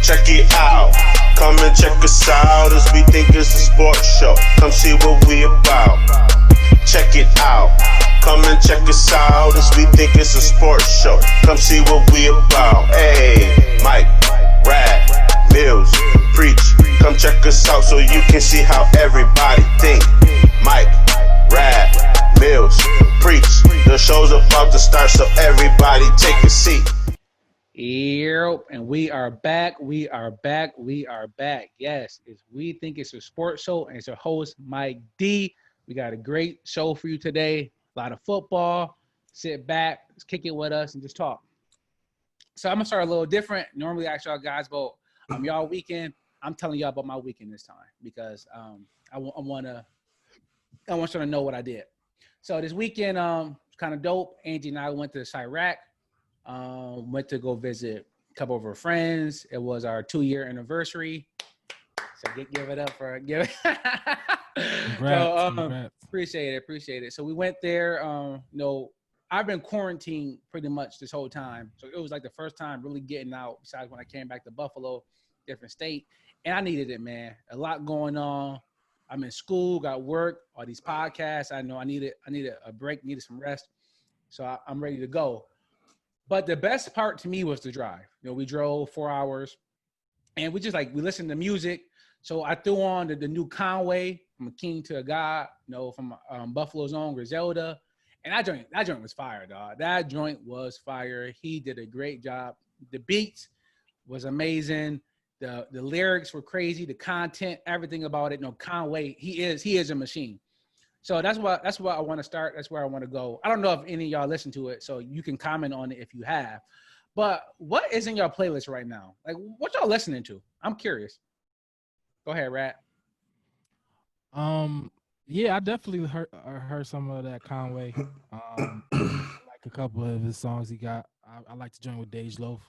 Check it out. Come and check us out as we think it's a sports show. Come see what we about. Check it out. Come and check us out as we think it's a sports show. Come see what we about. Hey, Mike, Rad, Mills, Preach. Come check us out so you can see how everybody think. Mike, Rad, Mills, Preach. The show's about to start, so everybody take a seat. Yep, and we are back. We are back. We are back. Yes, we think it's a sports show, and it's your host, Mike D. We got a great show for you today. A lot of football. Sit back, just kick it with us, and just talk. So I'm gonna start a little different. Normally, I ask y'all guys about y'all weekend. I'm telling y'all about my weekend this time because I want y'all to know what I did. So this weekend, kind of dope. Angie and I went to Chirac. Went to go visit a couple of her friends. It was our 2-year anniversary. So give it up for give it. Congrats. Appreciate it. So we went there. I've been quarantined pretty much this whole time. So it was like the first time really getting out besides when I came back to Buffalo, different state. And I needed it, man. A lot going on. I'm in school, got work, all these podcasts. I know I needed a break, needed some rest. So I'm ready to go. But the best part to me was the drive. We drove 4 hours and we listened to music. So I threw on the new Conway, From a King to a God, from Buffalo's own Griselda. And that joint was fire, dog. That joint was fire. He did a great job. The beats was amazing. The lyrics were crazy. The content, everything about it. Conway, he is a machine. So that's what I want to start. That's where I want to go. I don't know if any of y'all listen to it, so you can comment on it if you have. But what is in your playlist right now? Like, what y'all listening to? I'm curious. Go ahead, Rat. Yeah, I definitely heard some of that Conway. Like a couple of his songs he got. I like to join with Dej Loaf.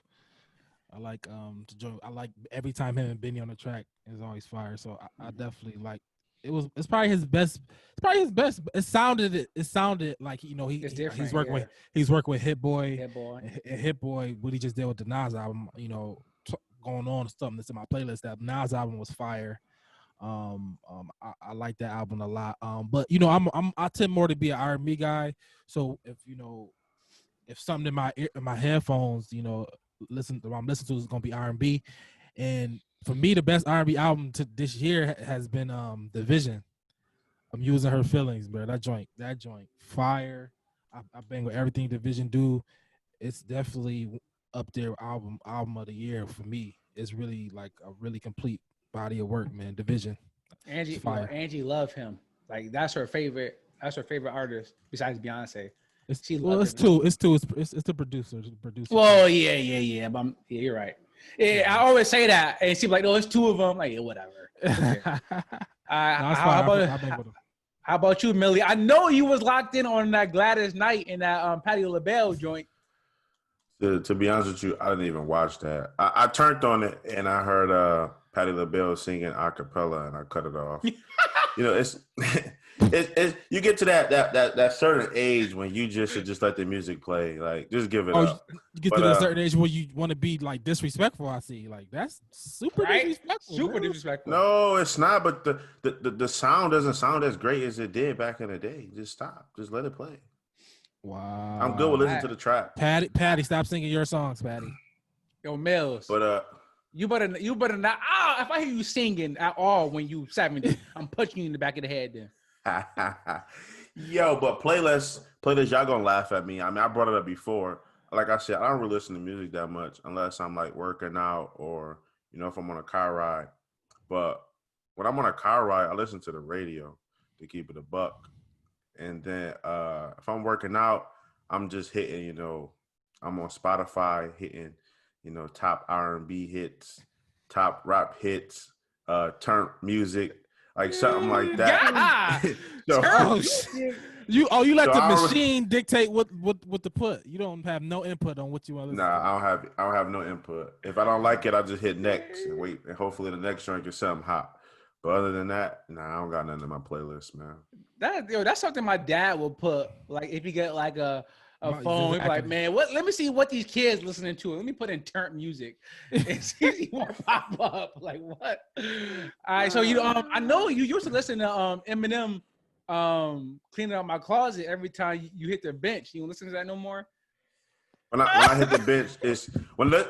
I like to join. I like every time him and Benny on the track is always fire. So I definitely like. It's probably his best. It's probably his best. It sounded like he's working with Hit Boy. And Hit Boy, what he just did with the Nas album. Going on something that's in my playlist. That Nas album was fire. I like that album a lot. But I tend more to be an R&B guy. So if something in my headphones, what I'm listening to is gonna be R&B. And for me, the best R&B album to this year has been The Vision. I'm using her feelings, bro. That joint, fire. I bang with everything The Vision do. It's definitely up there album of the year for me. It's really like a really complete body of work, man. The Vision. Angie love him. Like that's her favorite artist besides Beyonce. It's the producer. Well, yeah. But you're right. Yeah, I always say that, and she's like, "No, it's two of them." Like, yeah, whatever. How about you, Millie? I know you was locked in on that Gladys Knight and that Patti LaBelle joint. To be honest with you, I didn't even watch that. I turned on it and I heard Patti LaBelle singing a cappella, and I cut it off. It's you get to that certain age when you should just let the music play. Like, just give it up. You get to that certain age where you want to be like disrespectful. I see, like that's super disrespectful. Super disrespectful. No, it's not. But the sound doesn't sound as great as it did back in the day. Just stop. Just let it play. Wow. I'm good with listening to the track. Patty, stop singing your songs, Patty. Yo, Mills. But you better not. If I hear you singing at all when you 70, I'm punching you in the back of the head. Then. Yo, but playlist, y'all gonna laugh at me. I mean, I brought it up before. Like I said, I don't really listen to music that much unless I'm like working out or if I'm on a car ride. But when I'm on a car ride, I listen to the radio to keep it a buck. And then if I'm working out, I'm just hitting. I'm on Spotify hitting. Top R&B hits, top rap hits, turn music. Like something like that. You let the machine dictate what to put. You don't have no input on what you want to listen to. I don't have no input. If I don't like it, I just hit next and wait, and hopefully the next joint is something hot. But other than that, I don't got nothing in my playlist, man. That's something my dad will put. Like if you get like a a My- phone. He'd be like, exactly. man, what? Let me see what these kids listening to. Let me put in turnt music and see if he want to pop up. Like what? All right, so I know you used to listen to Eminem, cleaning out my closet every time you hit the bench. You don't listen to that no more. When I hit the bench,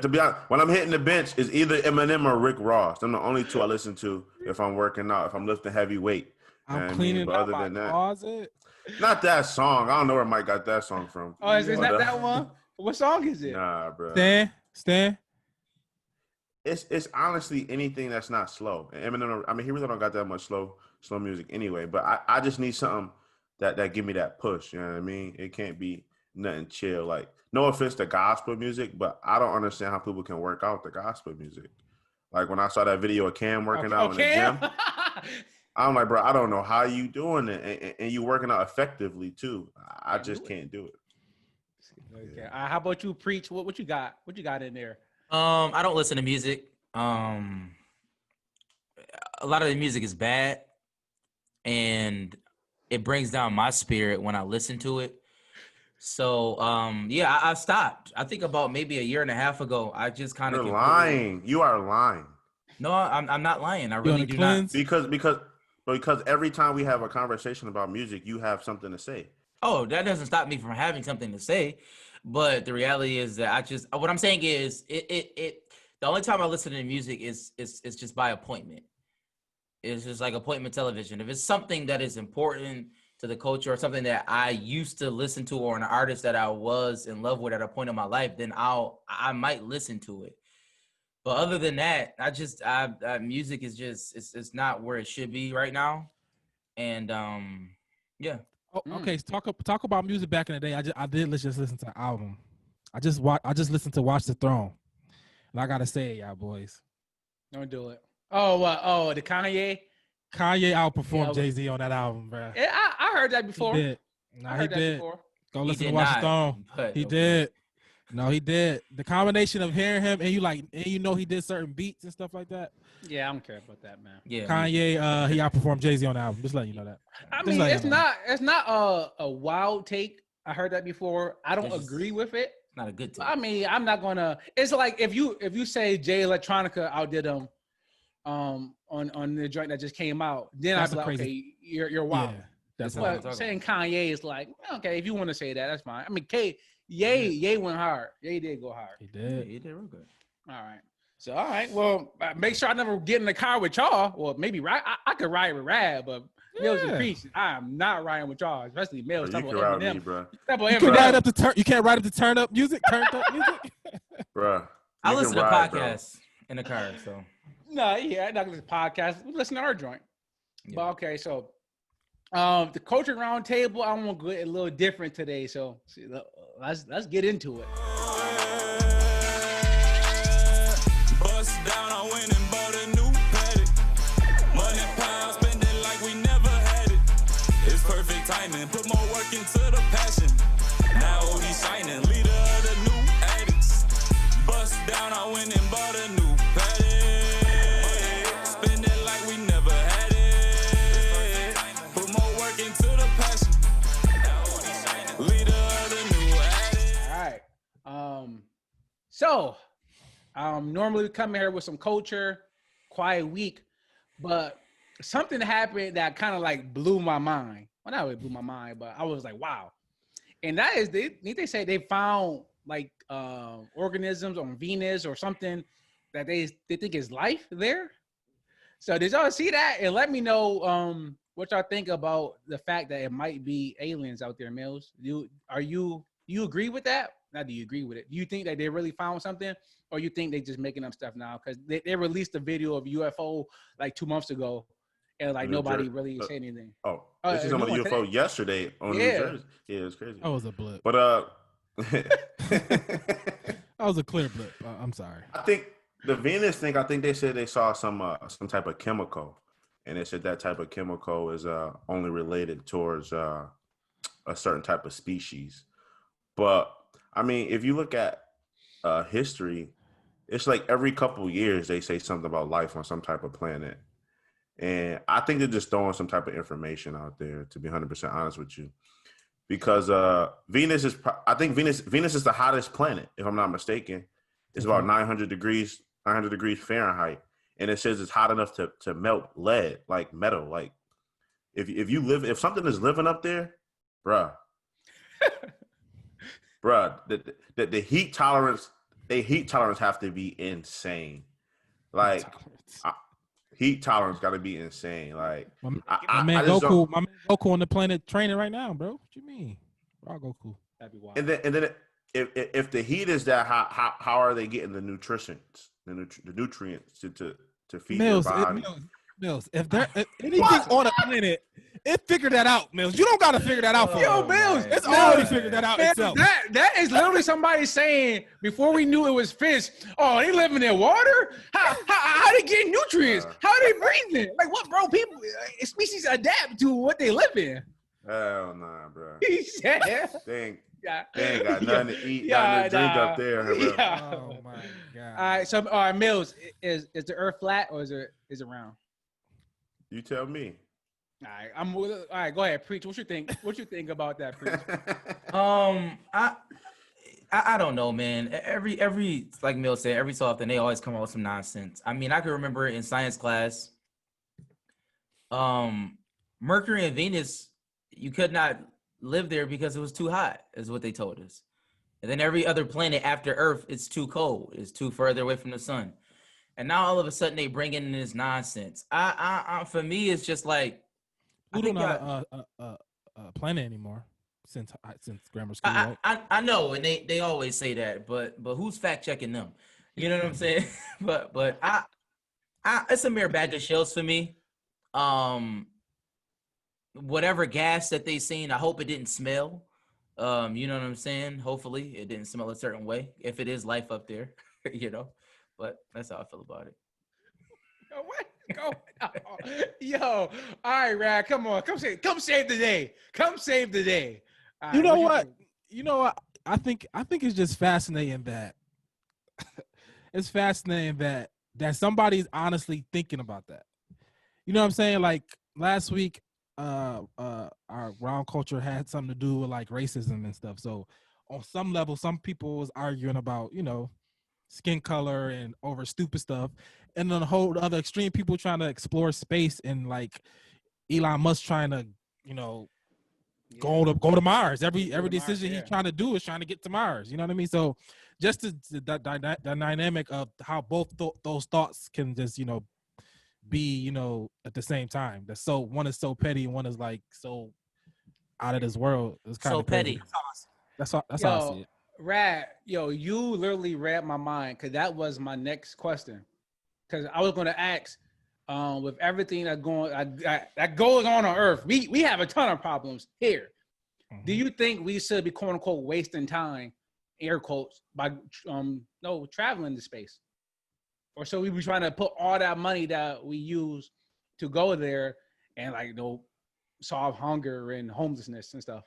to be honest, when I'm hitting the bench, it's either Eminem or Rick Ross. I'm the only two I listen to if I'm working out, if I'm lifting heavy weight. You know I'm what I mean? cleaning But out other my than that, closet. not that song. I don't know where Mike got that song from. Oh, is Yeah. that But, that one? What song is it? nah, bro. Stan. It's honestly anything that's not slow. And Eminem, I mean, he really don't got that much slow music anyway. But I just need something that give me that push. You know what I mean? It can't be nothing chill. Like, no offense to gospel music, but I don't understand how people can work out the gospel music. Like when I saw that video of Cam working out in the gym, I'm like, bro, I don't know how you doing it, and you working out effectively too. I just can't do it. Okay. How about you, Preach? What you got? What you got in there? I don't listen to music. A lot of the music is bad, and it brings down my spirit when I listen to it. So, yeah, I stopped. I think about maybe a year and a half ago. I just kind of You're lying. You are lying. No, I'm not lying. I You on really a do cleanse? Because every time we have a conversation about music, you have something to say. not. Oh, that doesn't stop me from having something to say. But the reality is that what I'm saying is the only time I listen to music is just by appointment. It's just like appointment television. If it's something that is important to the culture or something that I used to listen to, or an artist that I was in love with at a point in my life, then I might listen to it. But other than that, music is just it's not where it should be right now. And yeah. Oh, okay, so talk about music back in the day. I did just listen to the album. I just listened to Watch the Throne, and I gotta say, y'all boys, Don't do it. Oh, the Kanye. Kanye outperformed Yeah, Jay-Z on that album, bro. Yeah, I heard that before. He did. I No, he heard that did. before. Go He listen to did Watch not, the Throne. but He okay. did. No, he did. The combination of hearing him and you know he did certain beats and stuff like that. Yeah, I don't care about that, man. Yeah. Kanye, he outperformed Jay-Z on the album. Just letting you know that. I Just mean, letting it's you know. not a wild take. I heard that before. I don't It's just- agree with it. It's not a good take. I mean, I'm not gonna. It's like if you say Jay Electronica outdid him, on the joint that just came out, then That's I'd be a like, crazy- okay, you're wild. Yeah, that's It's why. not- But saying Kanye is like, okay, if you want to say that, that's fine. I mean, Ye went hard. Ye did go hard. He Yeah, did. he did real good. All right. So all right. Well, make sure I never get in the car with y'all. Well, maybe I could ride with Rad, but Mills and Yeah. Preach, I am not riding with y'all, especially Mills. Bro, you can ride with me, bro. You can ride up the turn. You can't ride up the turn up music. Turned up music. Bro, I you listen can to ride, bro. podcasts in the car, so No, yeah, I'm not gonna listen to podcasts. We listen to our joint. yeah. But okay, so the coaching round table, I want to go a little different today. So let's get into it. Bust down, I went and bought a new paddock. Money pound, spend it like we never had it. It's perfect timing, put more work into the passion. Now he shining, leader of the new addicts. Bust down, I went and bought a new paddock. Spend it like we never had it. Put more work into the passion. Now he shining, leader of the new addicts. All right. So normally we come here with some culture, quiet week, but something happened that kind of like blew my mind. Well, not really blew my mind, but I was like, wow. And that is they say they found like organisms on Venus or something that they think is life there. So did y'all see that? And let me know what y'all think about the fact that it might be aliens out there, Mills. You agree with that? Not do you agree with it? Do you think that they really found something, or you think they just making up stuff now? Because they released a video of UFO like 2 months ago, and like nobody really said anything. Oh, this is about the UFO yesterday on New Jersey. Yeah, it was crazy. That was a blip. But That was a clear blip. I'm sorry. I think the Venus thing. I think they said they saw some type of chemical, and they said that type of chemical is only related towards a certain type of species. But I mean, if you look at history, it's like every couple years they say something about life on some type of planet, and I think they're just throwing some type of information out there. To be 100% honest with you, because Venus is. I think Venus is the hottest planet, if I'm not mistaken. It's about 900 degrees Fahrenheit, and it says it's hot enough to melt lead, like metal. Like if something is living up there, bruh, the heat tolerance, have to be insane. Like heat tolerance got to be insane. Like my man Goku on the planet training right now, bro. What you mean? Raw Goku. That'd be wild. And then if the heat is that hot, how are they getting the nutrients to feed their body? Mills, if anything on a planet, it figured that out, Mills. You don't gotta figure that out for Mills. It's already figured that out itself. That is literally somebody saying before we knew it was fish. Oh, they live in their water. How they get nutrients? How they breathing? Like what, bro? People, species adapt to what they live in. Hell nah, bro. He said, they ain't got nothing to eat, nothing to drink up there. Bro. Yeah. Oh my god. All right, so Mills, is the Earth flat or is it round? You tell me. All right, go ahead, preach. What you think? What you think about that, preach? I don't know, man. Every like Mill said, every so often they always come out with some nonsense. I mean, I can remember in science class, Mercury and Venus, you could not live there because it was too hot, is what they told us. And then every other planet after Earth, it's too cold. It's too further away from the sun. And now all of a sudden they bring in this nonsense. For me, it's just like Pluto not a planet anymore since grammar school. Right? I know, and they always say that, but who's fact checking them? You know what I'm saying? but I it's a mere bag of shells for me. Whatever gas that they seen, I hope it didn't smell. You know what I'm saying? Hopefully it didn't smell a certain way if it is life up there, you know. But that's how I feel about it. Yo, all right, Rad, come on, come save the day. Come save the day. Right, you know what? You know what? I think it's just fascinating that it's fascinating that somebody's honestly thinking about that. You know what I'm saying? Like last week, our round culture had something to do with like racism and stuff. So on some level, some people was arguing about, you know, skin color and over stupid stuff, and then the whole other extreme, people trying to explore space and like Elon Musk trying to, you know, go to Mars. Every decision he's trying to do is trying to get to Mars. You know what I mean? So just the dynamic of how both those thoughts can just, you know, be, you know, at the same time. That's so one is so petty and one is like so out of this world. It's kind so of petty. That's how I see it. Rad, yo, you literally read my mind because that was my next question. Because I was going to ask, with everything that goes on Earth, we have a ton of problems here. Mm-hmm. Do you think we should be quote unquote wasting time, air quotes, by traveling to space, or should we be trying to put all that money that we use to go there and like solve hunger and homelessness and stuff?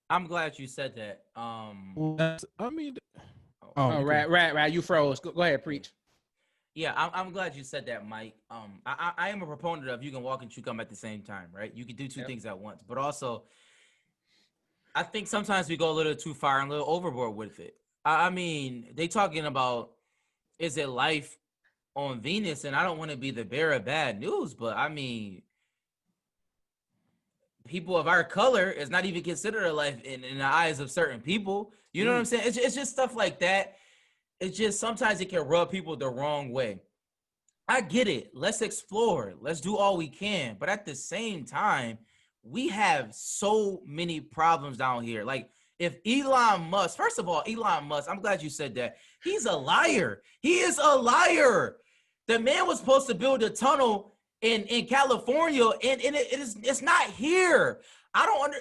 I'm glad you said that. Rad, you froze. Go ahead, preach. Yeah, I'm glad you said that, Mike. I am a proponent of you can walk and chew gum at the same time, right? You can do two things at once, but also I think sometimes we go a little too far and a little overboard with it. I mean, they talking about is it life on Venus, and I don't want to be the bearer of bad news, but I mean, people of our color is not even considered a life in the eyes of certain people. You know what I'm saying? It's just stuff like that. It's just sometimes it can rub people the wrong way. I get it. Let's explore. Let's do all we can. But at the same time, we have so many problems down here. Like if Elon Musk, first of all, Elon Musk, I'm glad you said that. He's a liar. He is a liar. The man was supposed to build a tunnel in California, and it's not here. I don't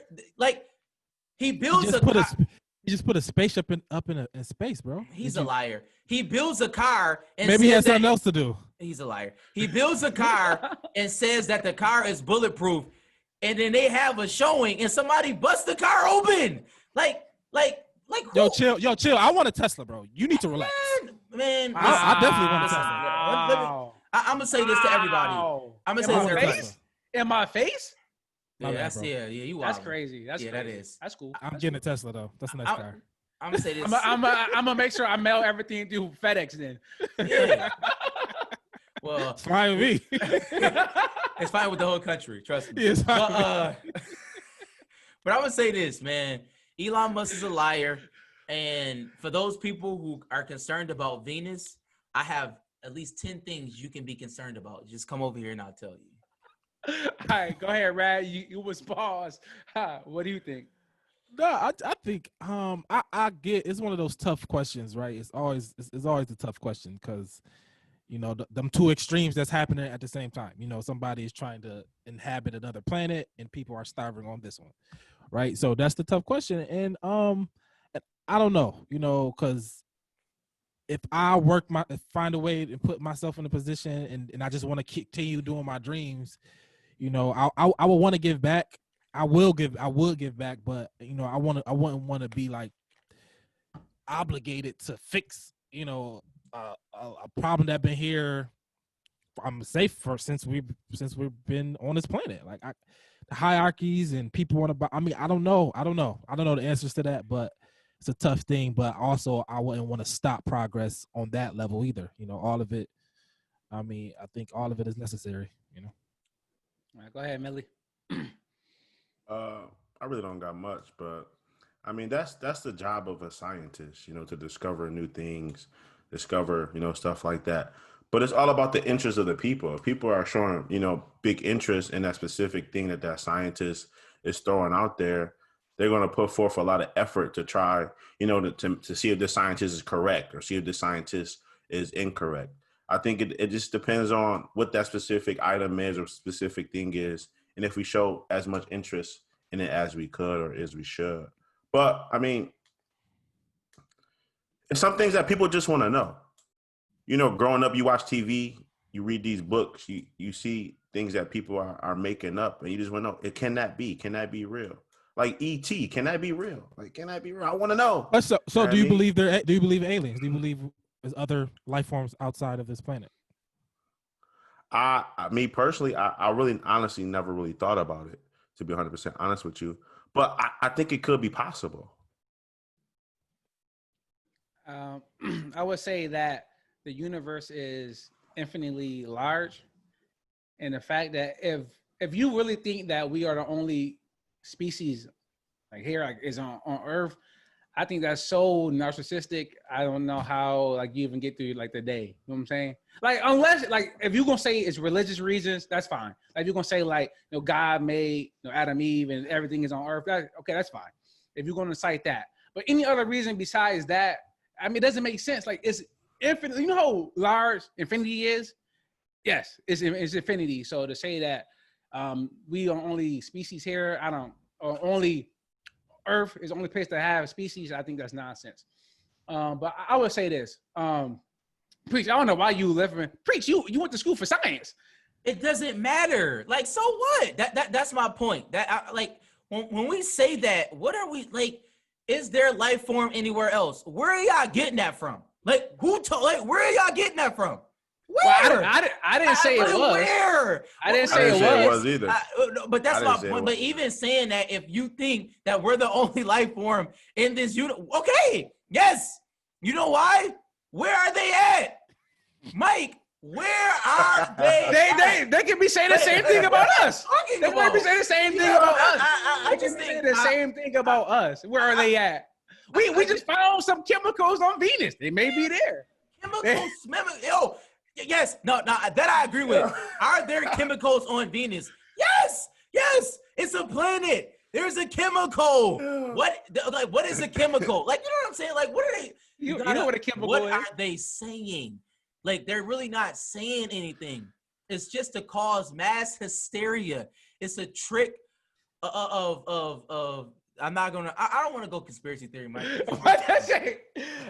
he builds he just put a spaceship up in space, bro. He's a liar. He builds a car and maybe he has something else to do. He's a liar. He builds a car and says that the car is bulletproof, and then they have a showing and somebody busts the car open. Like who? Yo, chill. I want a Tesla, bro. You need to relax. Man, I definitely want a Tesla. I'm gonna say this to everybody. I'm gonna say this to everybody. In my face? My Yeah, bad, that's bro. you That's wildin'. crazy. That's Yeah, crazy. that is. That's cool. I'm That's getting a cool. Tesla though. That's a nice car. I'm gonna say this. I'm gonna make sure I mail everything through FedEx then. Yeah. Well, It's fine with me. it's fine with the whole country. Trust me. Yeah, it's fine But I would say this, man. Elon Musk is a liar, and for those people who are concerned about Venus, I have at least 10 things you can be concerned about. Just come over here and I'll tell you. All right, go ahead, Rad. You was paused. What do you think? No, I think I get it's one of those tough questions, right? It's always a tough question because them two extremes that's happening at the same time. Somebody is trying to inhabit another planet and people are starving on this one, right? So that's the tough question, and I don't know, because if I find a way and put myself in a position and I just want to continue doing my dreams, I would want to give back. I would give back, but I wouldn't want to be like obligated to fix, a problem that been here. I'm safe for since we've been on this planet. Like the hierarchies and people want to. I mean, I don't know the answers to that, but it's a tough thing. But also, I wouldn't want to stop progress on that level either. All of it. I mean, I think all of it is necessary. All right, go ahead, Millie. I really don't got much, but I mean that's the job of a scientist, to discover new things, discover, stuff like that. But it's all about the interest of the people. If people are showing, big interest in that specific thing that scientist is throwing out there, they're going to put forth a lot of effort to try, to see if the scientist is correct or see if the scientist is incorrect. I think it just depends on what that specific item is or specific thing is, and if we show as much interest in it as we could or as we should. But I mean, it's some things that people just want to know. Growing up, you watch TV, you read these books, you see things that people are making up, and you just want to know, can that be real? Like E.T., can that be real? Like, can that be real? I want to know. So do you believe do you believe aliens? Do you believe there's other life forms outside of this planet? Me personally, I really honestly never really thought about it, to be 100% honest with you. But I think it could be possible. I would say that the universe is infinitely large, and the fact that if you really think that we are the only species is on Earth, I think that's so narcissistic. I don't know how you even get through the day. You know what I'm saying? Unless if you're gonna say it's religious reasons, that's fine. If you're gonna say God made Adam, Eve, and everything is on Earth, that's fine. If you're gonna cite that, but any other reason besides that, I mean, it doesn't make sense. It's infinite. You know how large infinity is? Yes, it's infinity. So to say that we are only species here, only Earth is the only place to have species, I think that's nonsense. But I would say this. Preach, I don't know why you living. Preach, you went to school for science. It doesn't matter. So what? That's my point. When we say that, what are we is there life form anywhere else? Where are y'all getting that from? Who told? Where are y'all getting that from? Where? Well, I didn't say it was. Where? I didn't say it was either. But that's my point. But even saying that, if you think that we're the only life form in this universe, okay, yes. You know why? Where are they at? Mike, where are they? They can be saying the same thing about us. They might be saying the same thing about us. I just think the same thing about us. Where are they at? We just found some chemicals on Venus. They may be there. Chemicals, yo. Yes, no, that I agree with. Are there chemicals on Venus? Yes, it's a planet. There's a chemical. What is a chemical? You know what I'm saying? What are they? You know what a chemical is? What are they saying? They're really not saying anything. It's just to cause mass hysteria. It's a trick of I'm not gonna. I don't want to go conspiracy theory, Mike. All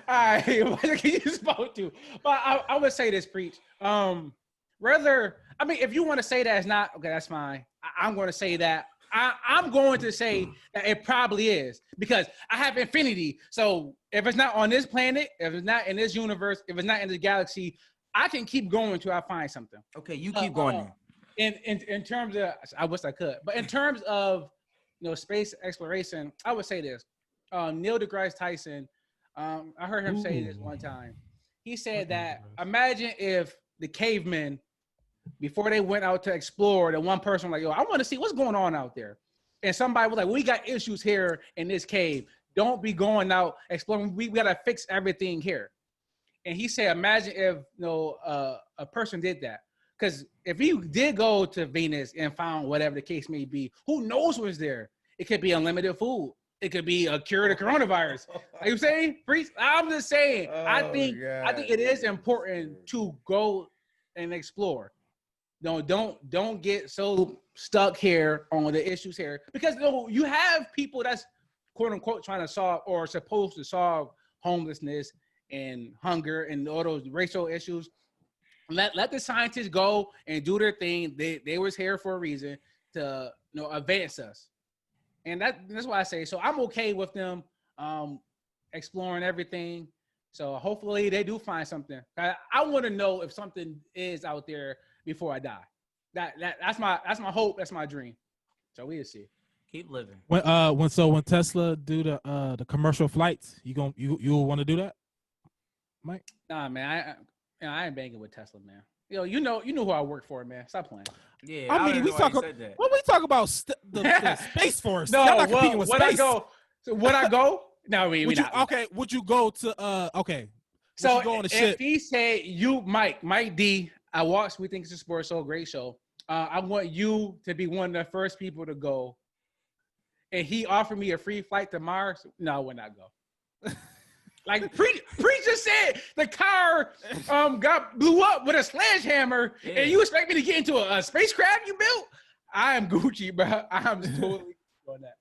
right, what you spoke to? But I would say this, Preach. If you want to say that it's not okay, that's fine. I'm going to say that. I'm going to say that it probably is because I have infinity. So if it's not on this planet, if it's not in this universe, if it's not in the galaxy, I can keep going until I find something. Okay, you keep going then. in terms of, I wish I could, but in terms of space exploration, I would say this. Neil deGrasse Tyson, I heard him say this one time. He said that imagine if the cavemen, before they went out to explore, the one person was like, yo, I want to see what's going on out there. And somebody was like, we got issues here in this cave. Don't be going out exploring. We got to fix everything here. And he said, imagine if a person did that. Because if he did go to Venus and found whatever the case may be, who knows what's there? It could be unlimited food. It could be a cure to coronavirus. Are you saying? I'm just saying. I think it is important to go and explore. No, don't get so stuck here on the issues here, because you have people that's quote unquote trying to solve or supposed to solve homelessness and hunger and all those racial issues. Let the scientists go and do their thing. They was here for a reason to advance us, and that's why I say. So I'm okay with them exploring everything. So hopefully they do find something. I want to know if something is out there before I die. That's my hope. That's my dream. So we'll see. Keep living. When Tesla do the commercial flights, you want to do that, Mike? Nah, man. I ain't banging with Tesla, man. You know who I work for, man. Stop playing. Yeah, I mean, we talk about the Space Force. No, when I go. So when I go, no, we not. Okay, would you go to okay? So go on the if ship? he said Mike D, I watched We Think It's a Sports Show, great show. I want you to be one of the first people to go. And he offered me a free flight to Mars. No, I would not go. Like Preacher said, the car blew up with a sledgehammer, and you expect me to get into a spacecraft you built? I am Gucci, bro. I'm totally on that.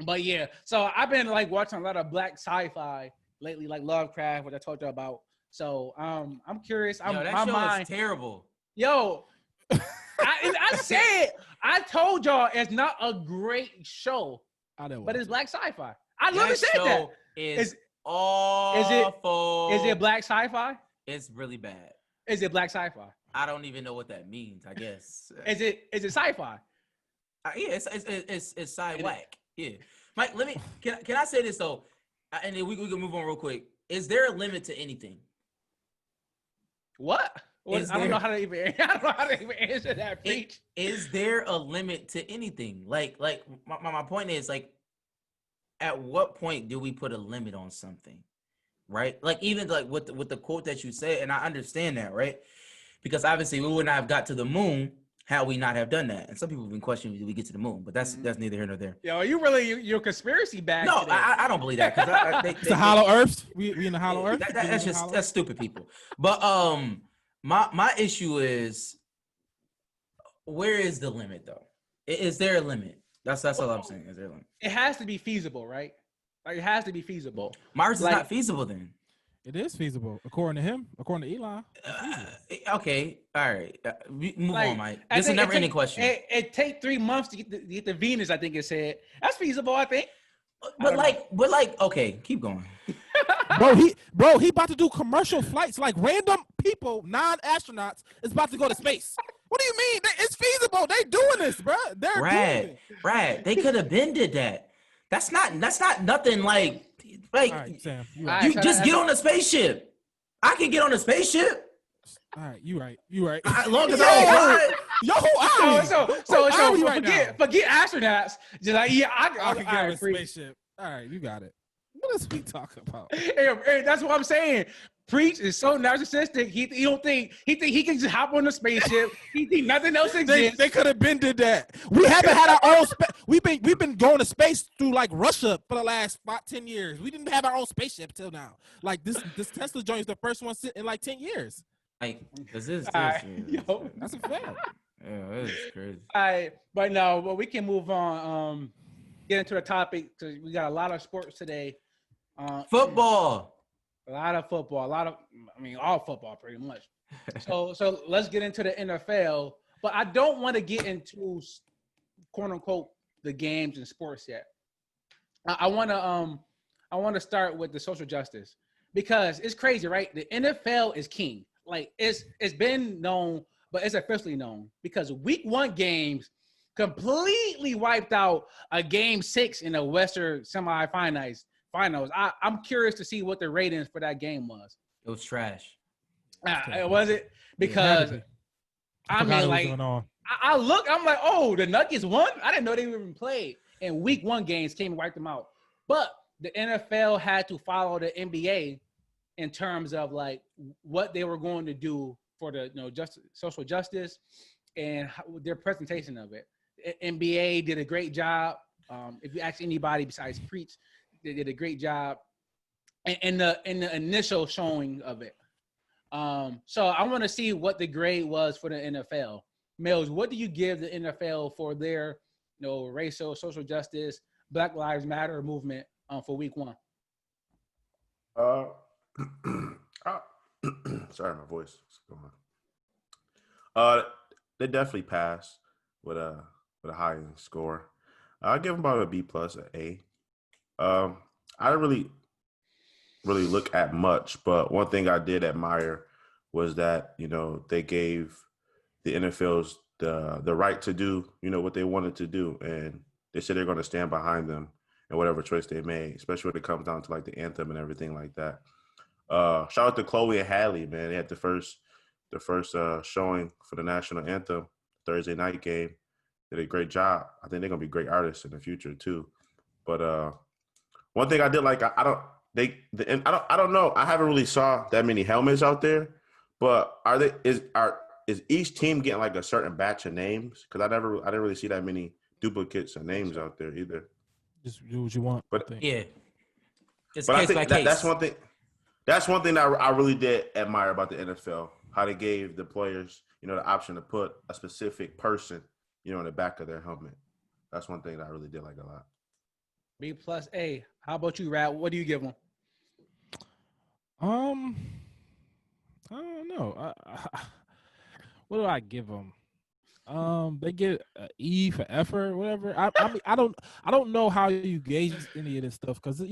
But yeah, so I've been like watching a lot of black sci-fi lately, like Lovecraft, what I told you about. So I'm curious. That show is terrible. Yo, I told y'all it's not a great show, but it's black sci-fi. I literally said that. Is awful. Is it black sci-fi? It's really bad. Is it black sci-fi? I don't even know what that means. I guess. Is it sci-fi? Yeah, it's sci-whack. Yeah, Mike. Can I say this though, and then we can move on real quick. Is there a limit to anything? What? I don't know how to even answer that. Preach. Is there a limit to anything? Like my point is, like, at what point do we put a limit on something, right? Like even like with the quote that you said, and I understand that, right? Because obviously we would not have got to the moon had we not have done that. And some people have been questioning, did we get to the moon? But that's neither here nor there. Yo, you're conspiracy bag. No, I don't believe that. Because it's a hollow earth. We in the hollow earth. That's stupid people. But my issue is, where is the limit though? Is there a limit? That's all I'm saying. Is there a limit? It has to be feasible, right? Like it has to be feasible. Mars is not feasible then. It is feasible, according to him, according to Elon. Okay, all right. Move on, Mike. This is a never-ending question. It take 3 months to get to Venus. I think it said that's feasible. I think. But okay, keep going. bro, he about to do commercial flights. Like random people, non-astronauts, is about to go to space. What do you mean? It's feasible. They doing this, bro. They're doing it. Right. They could have been did that. That's not nothing like. Like, all right, Sam, you just get on a spaceship. I can get on a spaceship. All right, you right. As long as I forget astronauts. Just like I can get on a spaceship. All right, you got it. What is we talking about? Hey, that's what I'm saying. Preach is so narcissistic. He think he can just hop on the spaceship. He think nothing else exists. They could have been did that. We haven't had our own. We've been going to space through like Russia for the last 5-10 years. We didn't have our own spaceship till now. Like this Tesla joint is the first one in like 10 years. Like this is that's a fact. Yeah, that is crazy. All right, but we can move on. Get into the topic because we got a lot of sports today. Football. A lot of football, all football pretty much. So let's get into the NFL. But I don't want to get into quote unquote the games and sports yet. I want to start with the social justice because it's crazy, right? The NFL is king. Like it's been known but it's officially known because week 1 games completely wiped out a game 6 in the Western semifinals. I'm curious to see what the ratings for that game was. It was trash. Was it? Because I forgot mean, it was like, going on. I look, I'm like, oh, the Nuggets won. I didn't know they even played. And week 1 games came and wiped them out. But the NFL had to follow the NBA in terms of like what they were going to do for the social justice and their presentation of it. NBA did a great job. If you ask anybody besides Preach, they did a great job in the initial showing of it. So I want to see what the grade was for the NFL. Mills, what do you give the NFL for their racial, social justice, Black Lives Matter movement for week 1? Sorry, my voice is going on. They definitely passed with a high score. I'll give them about a B plus, an A. I didn't really look at much, but one thing I did admire was that they gave the NFL's the right to do what they wanted to do, and they said they're going to stand behind them and whatever choice they made, especially when it comes down to like the anthem and everything like that. Shout out to Chloe and Hadley, man. They had the first showing for the national anthem Thursday night game. They did a great job. I think they're gonna be great artists in the future too. But one thing I did like, I don't know. I haven't really saw that many helmets out there, but is each team getting like a certain batch of names? Because I didn't really see that many duplicates of names out there either. Just do what you want. But yeah, but I think that's one thing. That's one thing that I really did admire about the NFL, how they gave the players, the option to put a specific person, in the back of their helmet. That's one thing that I really did like a lot. B plus A. How about you, Rad? What do you give them? I don't know. What do I give them? They get an E for effort, whatever. I mean, I don't know how you gauge any of this stuff because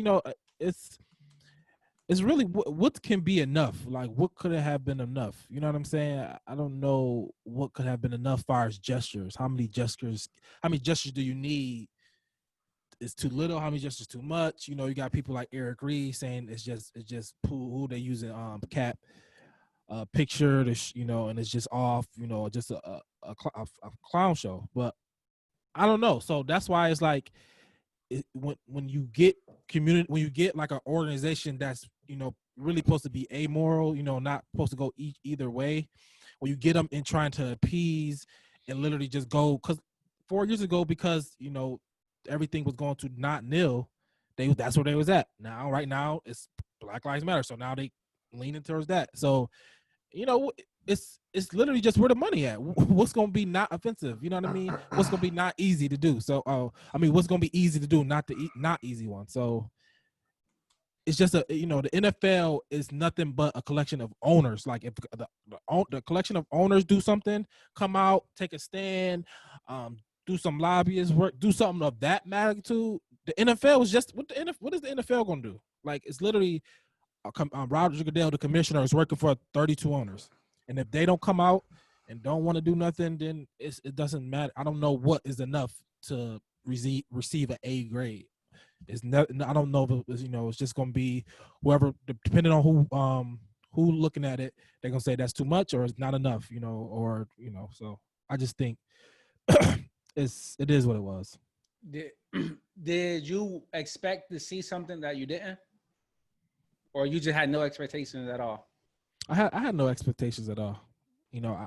it's really what can be enough. Like, what could have been enough? You know what I'm saying? I don't know what could have been enough as far as gestures. How many gestures do you need? Is too little? How many gestures too much? You got people like Eric Reed saying it's just who they using cap picture to and it's just off. Just a clown show. But I don't know. So that's why it's like when you get community, when you get like an organization that's really supposed to be amoral, not supposed to go either way, when you get them in trying to appease and literally just go, because 4 years ago, because everything was going to not nil, that's where they was at. Now right now it's Black Lives Matter, so now they leaning towards that. So it's literally just where the money at. What's gonna be not offensive? You know what I mean? What's gonna be not easy to do? So what's gonna be easy to do, not the not easy one. So it's just the NFL is nothing but a collection of owners. Like if the collection of owners do something, come out, take a stand, do some lobbyist work, do something of that magnitude. The NFL is just what is the NFL gonna do? Like it's literally Roger Goodell, the commissioner, is working for 32 owners, and if they don't come out and don't want to do nothing, then it doesn't matter. I don't know what is enough to receive an A grade. I don't know if it's just gonna be whoever, depending on who looking at it, they're gonna say that's too much or it's not enough, So I just think it is what it was. Did you expect to see something that you didn't, or you just had no expectations at all? I had no expectations at all.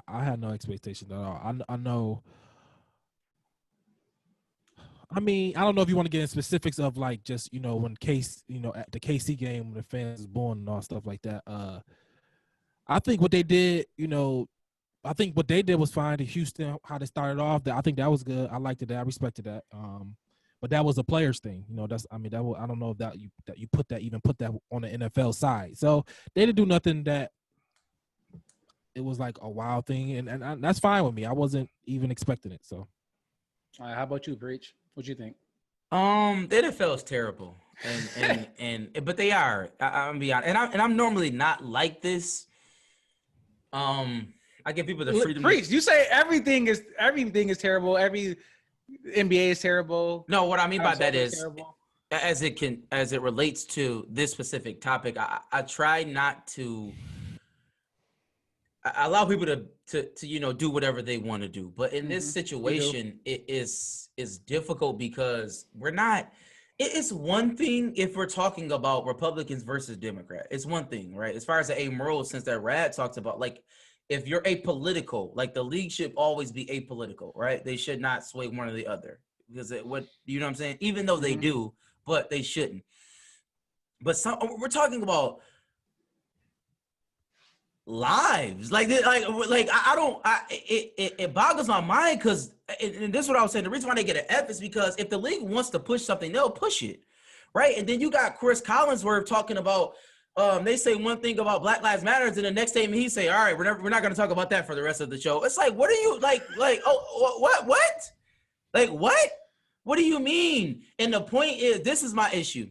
I had no expectations at all. I know. I mean, I don't know if you want to get in specifics of like just when Case at the KC game when the fans was born and all stuff like that. I think what they did, was fine to Houston. How they started off, I think that was good. I liked it. I respected that. But that was a players thing, I don't know if that you put that on the NFL side. So they didn't do nothing that it was like a wild thing, and that's fine with me. I wasn't even expecting it. So, all right, how about you, Breach? What you think? The NFL is terrible, and but they are. I'm gonna be honest, and I'm normally not like this. I I give people the freedom. Preach. You say everything is terrible. Every NBA is terrible. No, what I mean by that is, terrible. as it relates to this specific topic, I try not to. I allow people to do whatever they want to do, but in this situation, it is difficult because we're not. It's one thing if we're talking about Republicans versus Democrat. It's one thing, right? As far as the amoral sense that Rad talks about, like if you're apolitical, like the league should always be apolitical, right? They should not sway one or the other because you know what I'm saying? Even though they do, but they shouldn't. But we're talking about lives, it boggles my mind because, and this is what I was saying. The reason why they get an F is because if the league wants to push something, they'll push it, right? And then you got Chris Collinsworth talking about, they say one thing about Black Lives Matter, and the next statement he say, all right, we're not going to talk about that for the rest of the show. It's like, what are you what? Like what? What do you mean? And the point is, this is my issue.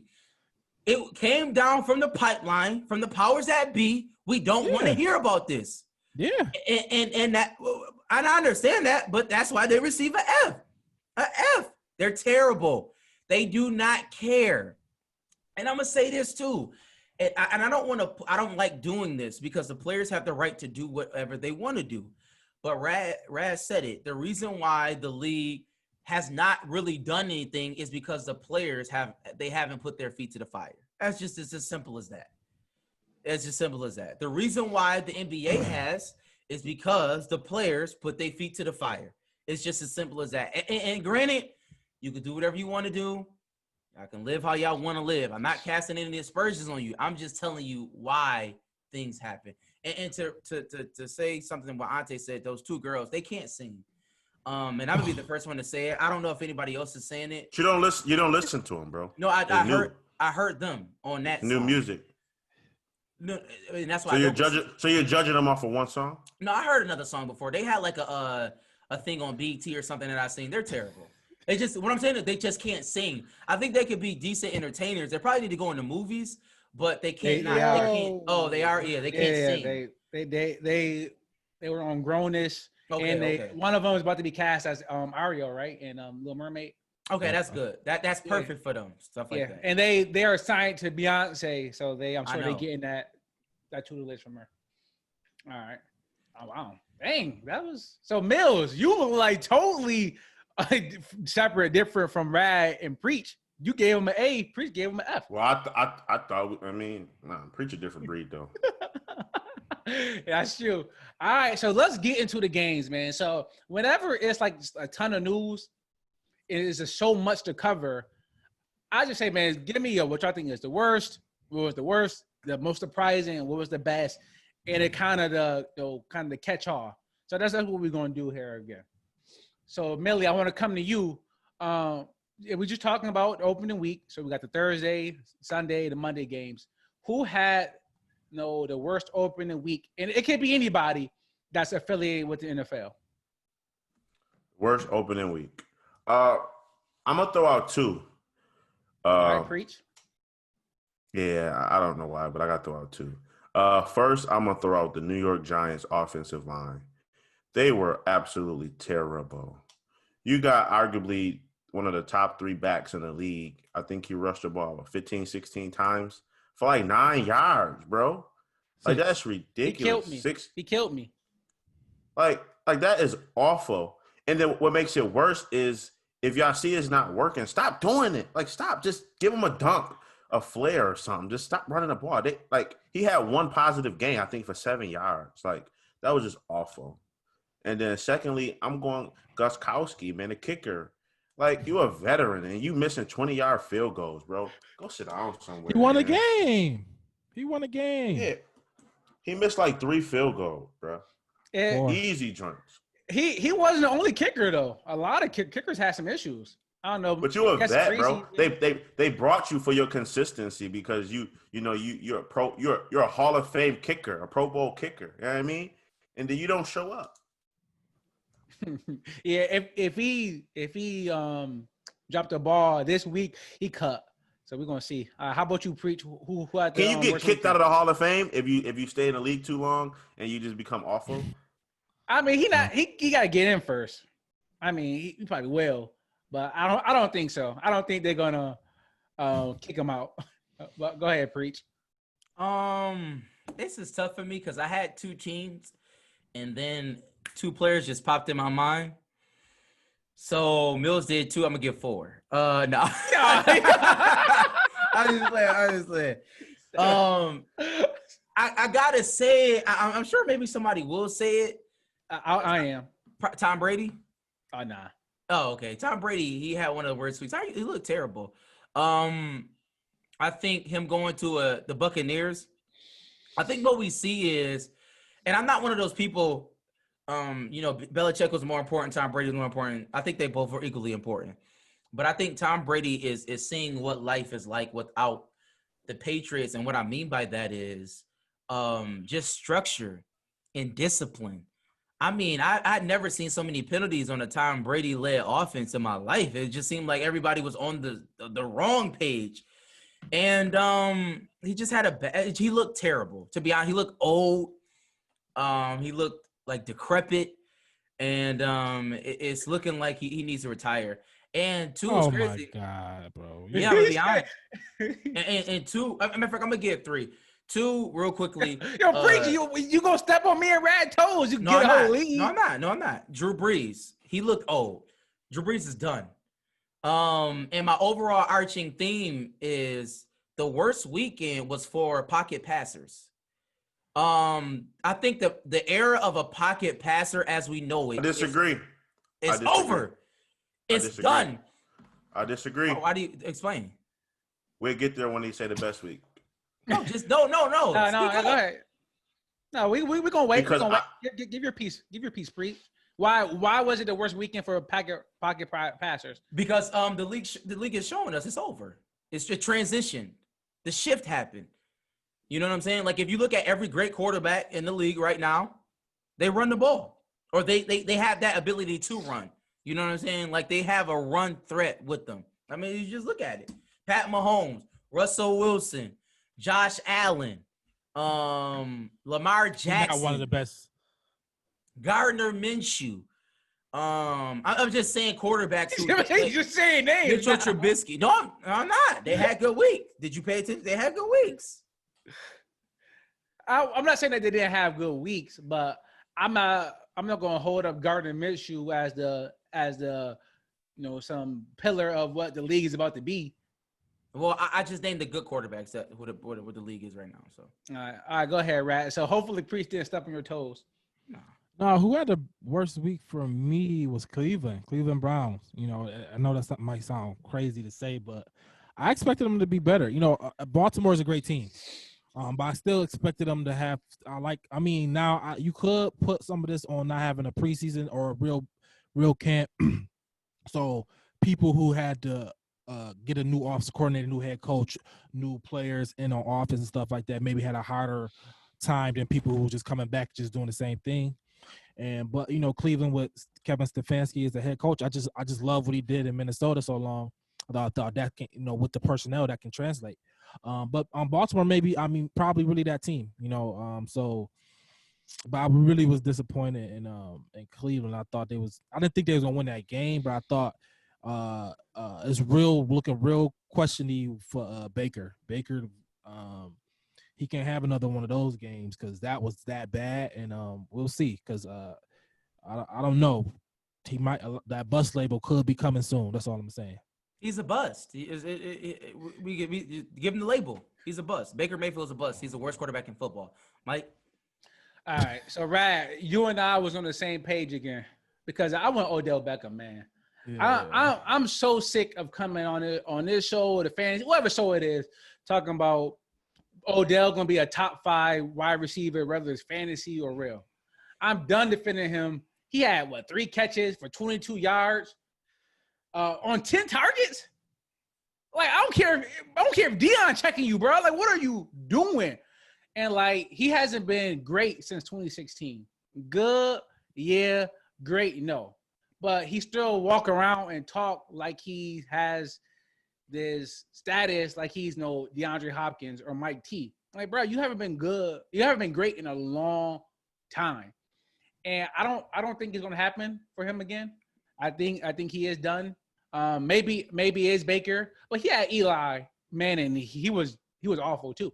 It came down from the pipeline, from the powers that be. We don't want to hear about this. Yeah. And I understand that, but that's why they receive an F. An F. They're terrible. They do not care. And I'm going to say this too. And I don't like doing this because the players have the right to do whatever they want to do. But Raz said it. The reason why the league has not really done anything is because the players haven't put their feet to the fire. It's as simple as that. It's as simple as that. The reason why the NBA has is because the players put their feet to the fire. It's just as simple as that. And granted, you can do whatever you want to do. I can live how y'all want to live. I'm not casting any aspersions on you. I'm just telling you why things happen. And to say something what Ante said, those two girls, they can't sing. And I would be the first one to say it. I don't know if anybody else is saying it. You don't listen to them, bro. No, I heard them on that new song. Music. No, and that's why. So you're judging them off of one song? No, I heard another song before. They had like a thing on BT or something that I seen. They're terrible. What I'm saying is they just can't sing. I think they could be decent entertainers. They probably need to go into movies, but they can't. They can't. Oh, they are. Yeah, they can't sing. They were on Grownish, and one of them was about to be cast as Ariel, right, in Little Mermaid. Okay, that's good. That's perfect for them. Stuff like that. And they are signed to Beyonce, so I'm sure they're getting that tutelage from her. All right. Oh wow. Dang, that was so Mills. You look like totally separate, different from Rad and Preach. You gave him an A. Preach gave him an F. Well, I thought. Preach a different breed though. That's true. All right, so let's get into the games, man. So whenever it's like a ton of news, it is just so much to cover. I just say, man, give me what y'all think is the worst. What was the worst? The most surprising, and what was the best? And it kind of the catch-all. So that's what we're gonna do here again. So Millie, I want to come to you. We're just talking about opening week. So we got the Thursday, Sunday, the Monday games. Who had the worst opening week? And it could be anybody that's affiliated with the NFL. Worst opening week. I'm gonna throw out two. All right, Preach. Yeah, I don't know why, but I got to throw out two. First, I'm gonna throw out the New York Giants offensive line. They were absolutely terrible. You got arguably one of the top 3 backs in the league. I think he rushed the ball 15, 16 times for like 9 yards, bro. Like, that's ridiculous. He killed me. Like that is awful. And then what makes it worse is if y'all see it's not working, stop doing it. Like, stop. Just give him a dunk, a flare or something. Just stop running the ball. He had one positive game, I think, for 7 yards. Like, that was just awful. And then secondly, I'm going Gostkowski, man, the kicker. Like, you a veteran and you missing 20-yard field goals, bro. Go sit down somewhere. He won a game. Yeah. He missed like 3 field goals, bro. Easy joints. He wasn't the only kicker though. A lot of kickers had some issues. I don't know. But you're a vet, bro. They brought you for your consistency because you're a Hall of Fame kicker, a Pro Bowl kicker. You know what I mean? And then you don't show up. Yeah, if he dropped the ball this week, he cut. So we're gonna see. How about you, Preach? Who had the, Can you get kicked out of the Hall of Fame if you stay in the league too long and you just become awful? I mean, he got to get in first. I mean, he probably will, but I don't think so. I don't think they're gonna kick him out. But go ahead, preach. This is tough for me because I had two teams, and then two players just popped in my mind. So Mills did too. I'm gonna give 4. No. I just playing. I gotta say it. I'm sure maybe somebody will say it. I am. Tom Brady. Oh nah. Oh, okay. Tom Brady. He had one of the worst weeks. He looked terrible. I think him going to the Buccaneers. I think what we see is, and I'm not one of those people. Belichick was more important. Tom Brady was more important. I think they both were equally important. But I think Tom Brady is seeing what life is like without the Patriots. And what I mean by that is just structure and discipline. I mean, I'd never seen so many penalties on a Tom Brady-led offense in my life. It just seemed like everybody was on the wrong page. And he just had he looked terrible. To be honest, he looked old. He looked like decrepit. And it's looking like he needs to retire. And two is crazy. Oh my God, bro. Yeah, I'm gonna be honest. And two, matter of fact, I'm gonna get 3. 2 real quickly. Yo, preach, you gonna step on me and Rad toes? You No, get a I'm whole not. league. No, I'm not. Drew Brees. He looked old. Drew Brees is done. And my overall arching theme is the worst weekend was for pocket passers. I think the era of a pocket passer as we know it. I disagree. It's over. It's done. I disagree. Why do you explain? We'll get there when they say the best week. No, just no. No, go ahead. No, we're gonna wait. Because we're gonna wait. Give your piece. Give your piece, Preach. Why was it the worst weekend for pocket passers? Because the league is showing us it's over. It's a transition. The shift happened. You know what I'm saying? Like if you look at every great quarterback in the league right now, they run the ball, or they have that ability to run. You know what I'm saying? Like they have a run threat with them. I mean, you just look at it. Pat Mahomes, Russell Wilson, Josh Allen, Lamar Jackson. Not one of the best. Gardner Minshew. I'm just saying quarterbacks. He's just saying names. Mitchell Trubisky. No, I'm not. They had good weeks. Did you pay attention? They had good weeks. I'm not saying that they didn't have good weeks, but I'm not going to hold up Gardner Minshew as the some pillar of what the league is about to be. Well, I just named the good quarterbacks that what the league is right now. So all right, go ahead, Rat. So hopefully, Priest didn't step on your toes. No, who had the worst week for me was Cleveland Browns. I know that might sound crazy to say, but I expected them to be better. Baltimore is a great team, but I still expected them to have. Now you could put some of this on not having a preseason or a real camp. So people who had to get a new offensive coordinator, new head coach, new players in on offense and stuff like that maybe had a harder time than people who were just coming back just doing the same thing. But Cleveland with Kevin Stefanski as the head coach, I just love what he did in Minnesota so long. I thought that can, with the personnel that can translate. But on Baltimore, probably really that team. But I really was disappointed in Cleveland. I didn't think they was gonna win that game, but I thought it's looking real questiony for Baker. Baker, he can't have another one of those games because that was that bad, and we'll see. Because I don't know, he might that bust label could be coming soon. That's all I'm saying. He's a bust. We give him the label. He's a bust. Baker Mayfield's a bust. He's the worst quarterback in football. Mike. All right, so Rad, you and I was on the same page again because I want Odell Beckham, man. Yeah. I'm so sick of coming on this show or the fans, whatever show it is, talking about Odell going to be a top 5 wide receiver, whether it's fantasy or real. I'm done defending him. He had 3 catches for 22 yards on 10 targets. Like I don't care if Deion checking you, bro. Like what are you doing? And he hasn't been great since 2016. Good, yeah, great, no. But he still walk around and talk like he has this status, like he's no DeAndre Hopkins or Mike T. Like, bro, you haven't been good. You haven't been great in a long time. and I don't think it's gonna happen for him again. I think he is done. Maybe it is Baker, but he had Eli Manning. He was awful too.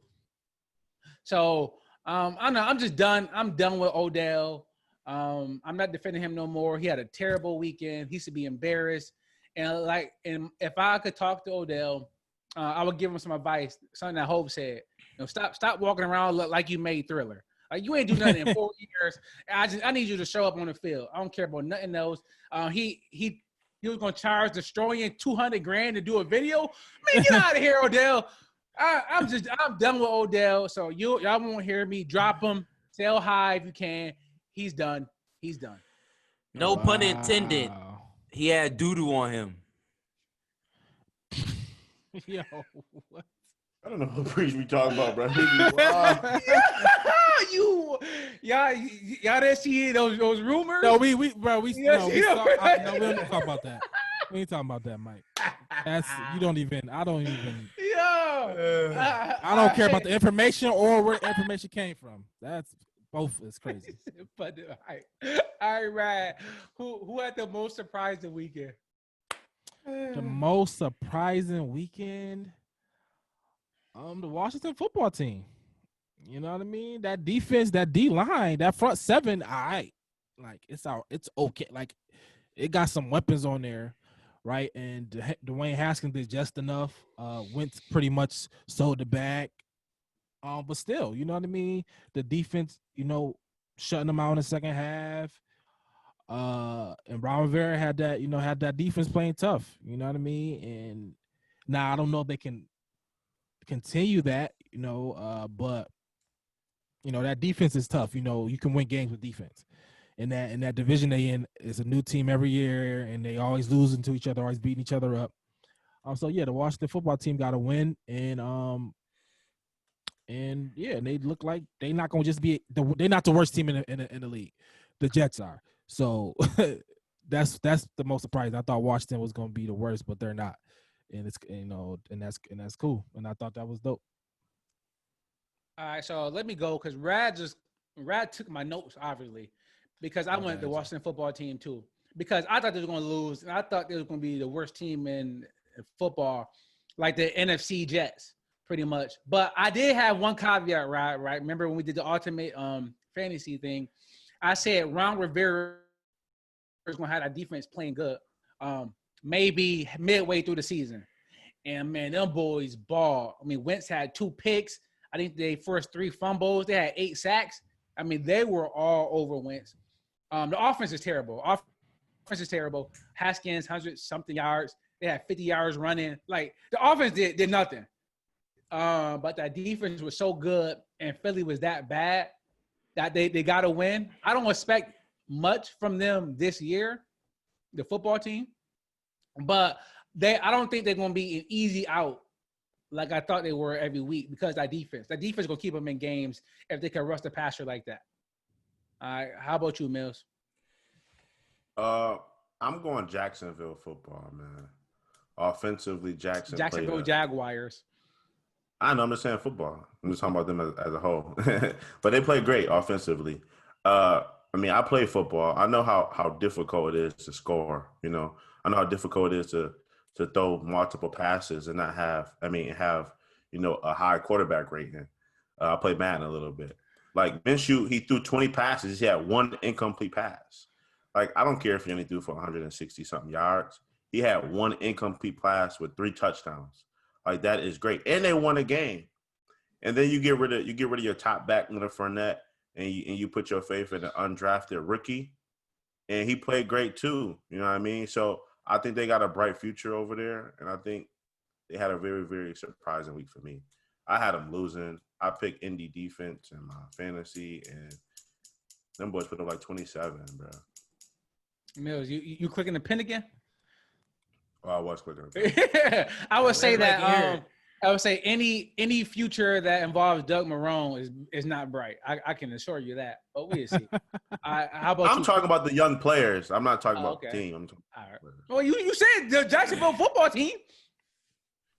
So I don't know. I'm just done. I'm done with Odell. I'm not defending him no more. He had a terrible weekend. He should be embarrassed. And if I could talk to Odell, I would give him some advice. Something that Hope said. Stop walking around like you made Thriller. Like you ain't do nothing in 4 years. I need you to show up on the field. I don't care about nothing else. He was gonna charge destroying $200,000 to do a video. Man, get out of here, Odell. I'm done with Odell. So y'all won't hear me drop him. Sell high if you can. He's done. No pun intended. He had doo-doo on him. Yo, what? I don't know what preach we talking about, bro. Y'all didn't see those rumors? No, we don't talk about that. We ain't talking about that, Mike. I don't even. I don't care about the information or where the information came from. That's both is crazy. But all right. Who had the most surprising weekend? The most surprising weekend, the Washington football team. You know what I mean? That defense, that D line, that front seven, all right. Like it's okay. Like it got some weapons on there, right? And Dwayne Haskins did just enough. Wentz pretty much sold the bag. But still, you know what I mean? The defense, shutting them out in the second half. And Ron Rivera had that defense playing tough. You know what I mean? And now I don't know if they can continue that, but that defense is tough. You can win games with defense. And that division they in is a new team every year, and they always losing to each other, always beating each other up. So yeah, the Washington football team got to win, and yeah, they look like they're not gonna just be they're not the worst team in the league. The Jets are. So that's the most surprising. I thought Washington was gonna be the worst, but they're not, and it's and that's cool. And I thought that was dope. All right, so let me go because Rad took my notes obviously because I went the Washington football team too because I thought they were gonna lose and I thought they were gonna be the worst team in football, like the NFC Jets, pretty much. But I did have one caveat, right? Remember when we did the ultimate fantasy thing? I said Ron Rivera is going to have that defense playing good maybe midway through the season. And, man, them boys ball. I mean, Wentz had 2 picks. I think they first 3 fumbles. They had 8 sacks. I mean, they were all over Wentz. The offense is terrible. Haskins, 100-something yards. They had 50 yards running. Like, the offense did nothing. But that defense was so good and Philly was that bad that they got to win. I don't expect much from them this year, the football team. But I don't think they're going to be an easy out like I thought they were every week because that defense is going to keep them in games if they can rush the passer like that. All right, how about you, Mills? I'm going Jacksonville football, man. Offensively, Jacksonville Jaguars. I know, I'm just saying football. I'm just talking about them as a whole. But they play great offensively. I play football. I know how difficult it is to score, I know how difficult it is to throw multiple passes and not have a high quarterback rating. I play Madden a little bit. Like Minshew, he threw 20 passes. He had 1 incomplete pass. Like, I don't care if he only threw for 160-something yards. He had 1 incomplete pass with 3 touchdowns. Like, that is great. And they won a game. And then you get rid of your top back, Leonard Fournette, and you put your faith in an undrafted rookie. And he played great too. You know what I mean? So I think they got a bright future over there. And I think they had a very, very surprising week for me. I had them losing. I picked Indy defense in my fantasy, and them boys put up like 27, bro. Mills, you clicking the pin again? Oh, I was clicking. I would say that I would say any future that involves Doug Marrone is not bright. I can assure you that. But we'll see. How about I'm talking about the young players. I'm not talking about the team. I'm talking all right. Well, you said the Jacksonville football team.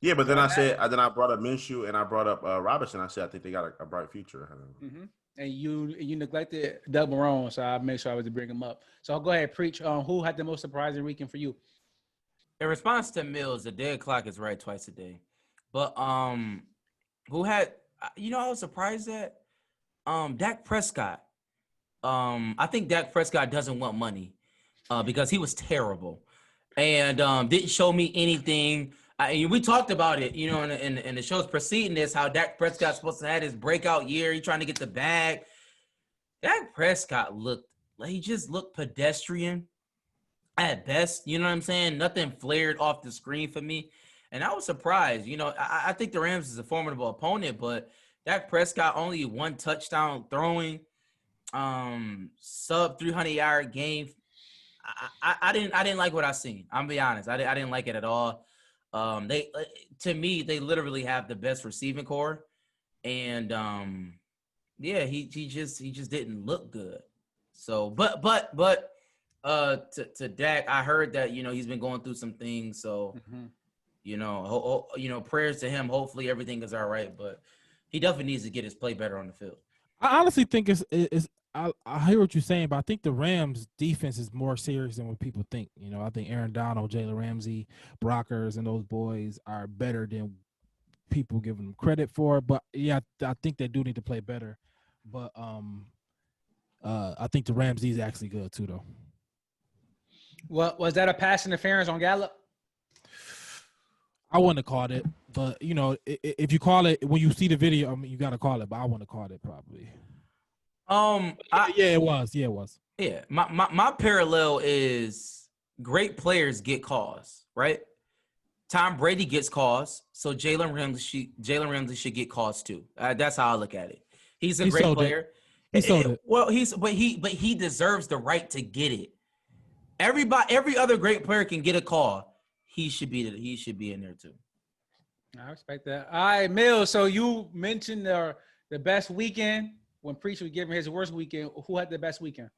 Yeah, but then I brought up Minshew and I brought up Robinson. I said I think they got a bright future ahead of them. and you neglected Doug Marone, so I made sure I was to bring him up. So I'll go ahead and preach. Who had the most surprising weekend for you? In response to Mills, the dead clock is right twice a day. But who had I was surprised at Dak Prescott. I think Dak Prescott doesn't want money because he was terrible and didn't show me anything. We talked about it, in the shows preceding this, how Dak Prescott's supposed to have his breakout year. He trying to get the bag. Dak Prescott he just looked pedestrian at best. You know what I'm saying? Nothing flared off the screen for me. And I was surprised. I think the Rams is a formidable opponent, but Dak Prescott only one touchdown throwing, sub 300-yard game. I didn't like what I seen. I'm be honest. I didn't like it at all. To me, they literally have the best receiving core, and he just didn't look good. So, but to Dak, I heard that he's been going through some things. So, prayers to him. Hopefully, everything is all right. But he definitely needs to get his play better on the field. I honestly think I hear what you're saying, but I think the Rams defense is more serious than what people think. I think Aaron Donald, Jalen Ramsey, Brockers, and those boys are better than people give them credit for. But yeah, I think they do need to play better. But I think the Rams is actually good too, though. Well, was that a pass interference on Gallup? I wouldn't have called it, but if you call it when you see the video, I mean, you got to call it. But I wouldn't have called it probably. It was. Yeah, it was. Yeah, my parallel is great players get calls, right? Tom Brady gets calls, so Jalen Ramsey should get calls too. That's how I look at it. He's a great player. He sold it. Well, he deserves the right to get it. Every other great player can get a call. He should be in there too. I respect that. All right, Mills. So you mentioned the best weekend when Preacher was giving his worst weekend. Who had the best weekend?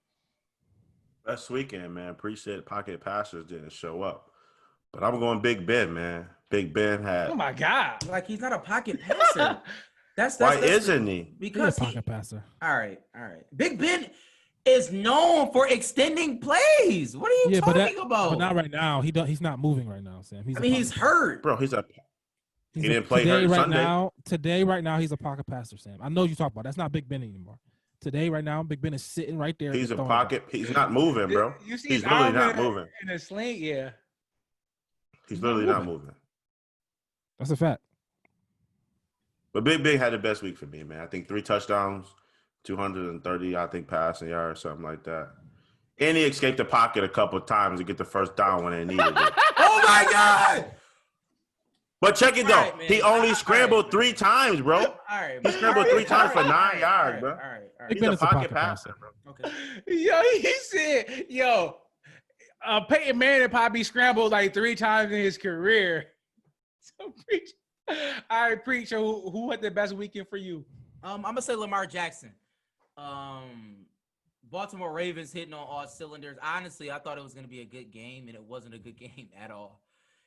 Best weekend, man. Appreciate pocket passers didn't show up, but I'm going Big Ben, man. Big Ben had. Oh my God! Like he's not a pocket passer. That's Why isn't he? Because he's a pocket passer. All right. Big Ben is known for extending plays. What are you talking about? But not right now. He's not moving right now, Sam. He's hurt, bro. He didn't play hurt Sunday. Today, right now, he's a pocket passer, Sam. I know you talk about. That's not Big Ben anymore. Today, right now, Big Ben is sitting right there. He's a pocket. He's not moving, bro. You see he's literally not moving. In a sling, yeah. He's literally not moving. That's a fact. But Big Ben had the best week for me, man. I think 3 touchdowns, 230, I think, passing yards, something like that. And he escaped the pocket a couple of times to get the first down when they needed it. Oh my God! But check it though. Right, he only scrambled 3 times, bro. All right, he scrambled 3 times for 9 yards, bro. All right. He's a pocket passer, bro. Okay. Yo, he said, Peyton Manning probably scrambled like 3 times in his career. So Preacher. All right, Preacher. Who had the best weekend for you? I'm gonna say Lamar Jackson. Baltimore Ravens hitting on all cylinders. Honestly, I thought it was gonna be a good game, and it wasn't a good game at all.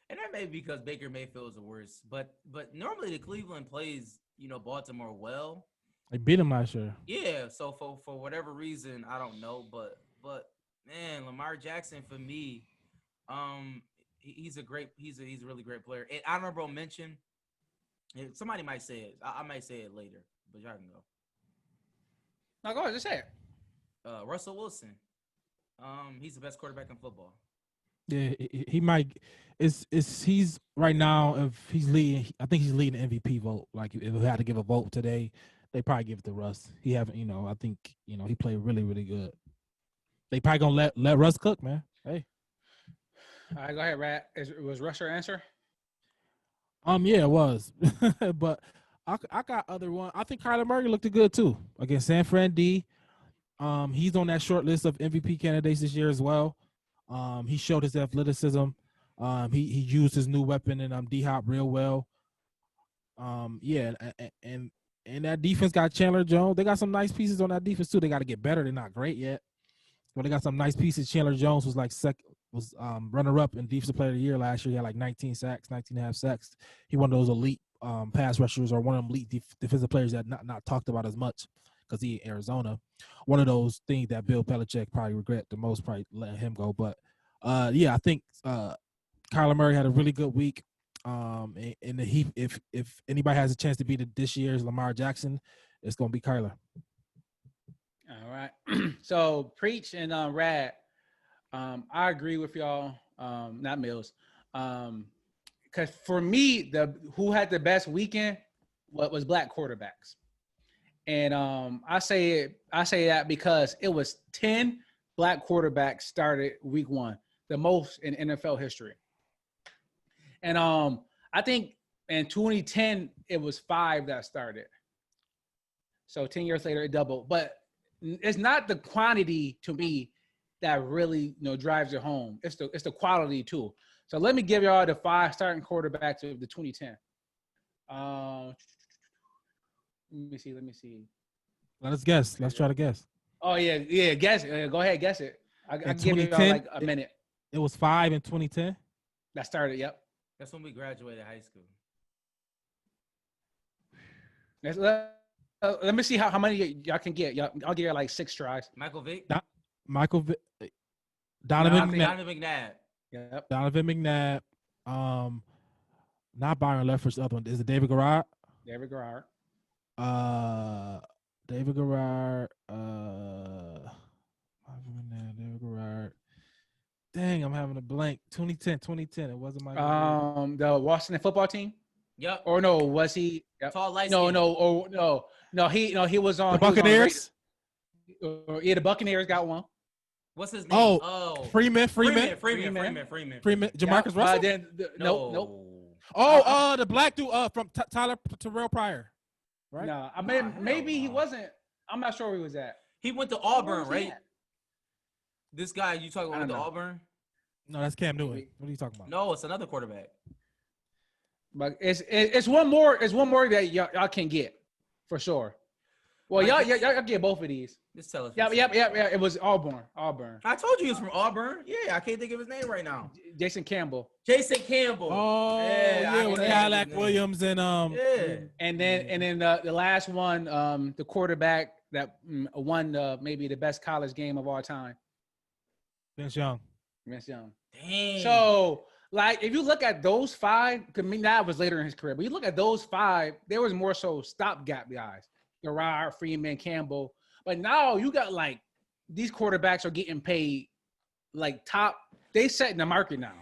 And that may be because Baker Mayfield is the worst. But normally the Cleveland plays, Baltimore well. They beat him last year. Yeah. So for whatever reason, I don't know, but man, Lamar Jackson for me, he's a really great player. And honorable mention. Somebody might say it. I might say it later, but y'all can go. No, go ahead. Just say it. Russell Wilson. He's the best quarterback in football. Yeah, he might. He's right now. If he's leading, I think he's leading the MVP vote. Like if we had to give a vote today, they probably give it to Russ. He haven't. I think he played really, really good. They probably gonna let Russ cook, man. Hey. All right, go ahead, Rat. Was Russ your answer? Yeah, it was. But I got other one. I think Kyler Murray looked good too against San Fran D. He's on that short list of MVP candidates this year as well. He showed his athleticism. He used his new weapon in D-Hop real well. Yeah, and that defense got Chandler Jones. They got some nice pieces on that defense too. They got to get better. They're not great yet, but they got some nice pieces. Chandler Jones was runner-up in Defensive Player of the Year last year. He had like 19 and a half sacks. He one of those elite pass rushers or one of them elite defensive players that not talked about as much because he in Arizona. One of those things that Bill Belichick probably regret the most, probably letting him go. But yeah, I think Kyler Murray had a really good week. And if anybody has a chance to be this year's Lamar Jackson, it's gonna be Kyler. All right. So Preach and Rad, I agree with y'all. Not Mills. Because for me, who had the best weekend was black quarterbacks, and I say that because it was 10 black quarterbacks started week 1, the most in NFL history. And I think in 2010 it was 5 that started. So 10 years later it doubled, but it's not the quantity to me that really drives it home. It's the quality too. So let me give y'all the 5 starting quarterbacks of the 2010. Let me see. Let us guess. Let's try to guess. Oh yeah. Guess. Go ahead, guess it. I can give y'all like a minute. It was 5 in 2010. That started. Yep. That's when we graduated high school. Let me see how many y'all can get. I'll give you like 6 tries. Michael Vick. Donovan McNabb. Yep. Donovan McNabb. Not Byron Leftwich. The other one is it David Garrard? David Garrard. David Garrard. David Garrard. Dang, I'm having a blank. 2010. It wasn't my. The Washington football team. Yep. Or no, was he? Yep. Tall, light No. skin. He was on The Buccaneers. The Buccaneers got one. What's his name? Oh, Freeman. Freeman. Jamarcus Russell. Nope. The black dude from Tyler Terrell Pryor. Right? No, I mean maybe he wasn't. I'm not sure where he was at. He went to Auburn, right? This guy you talking about went to Auburn? No, that's Cam Newton. What are you talking about? No, it's another quarterback. But it's one more. It's one more that y'all can get for sure. Well, y'all get both of these. Just tell us. Yeah. It was Auburn. I told you he was from Auburn. Yeah, I can't think of his name right now. Jason Campbell. Oh, yeah, with Cadillac Williams and Yeah. And then the last one, the quarterback that won maybe the best college game of all time. Vince Young. Dang. So, like, if you look at those 5, I mean, that was later in his career, but you look at those 5, there was more so stopgap guys. Garrard, Freeman, Campbell. But now you got, like, these quarterbacks are getting paid, like, top. They setting the market now.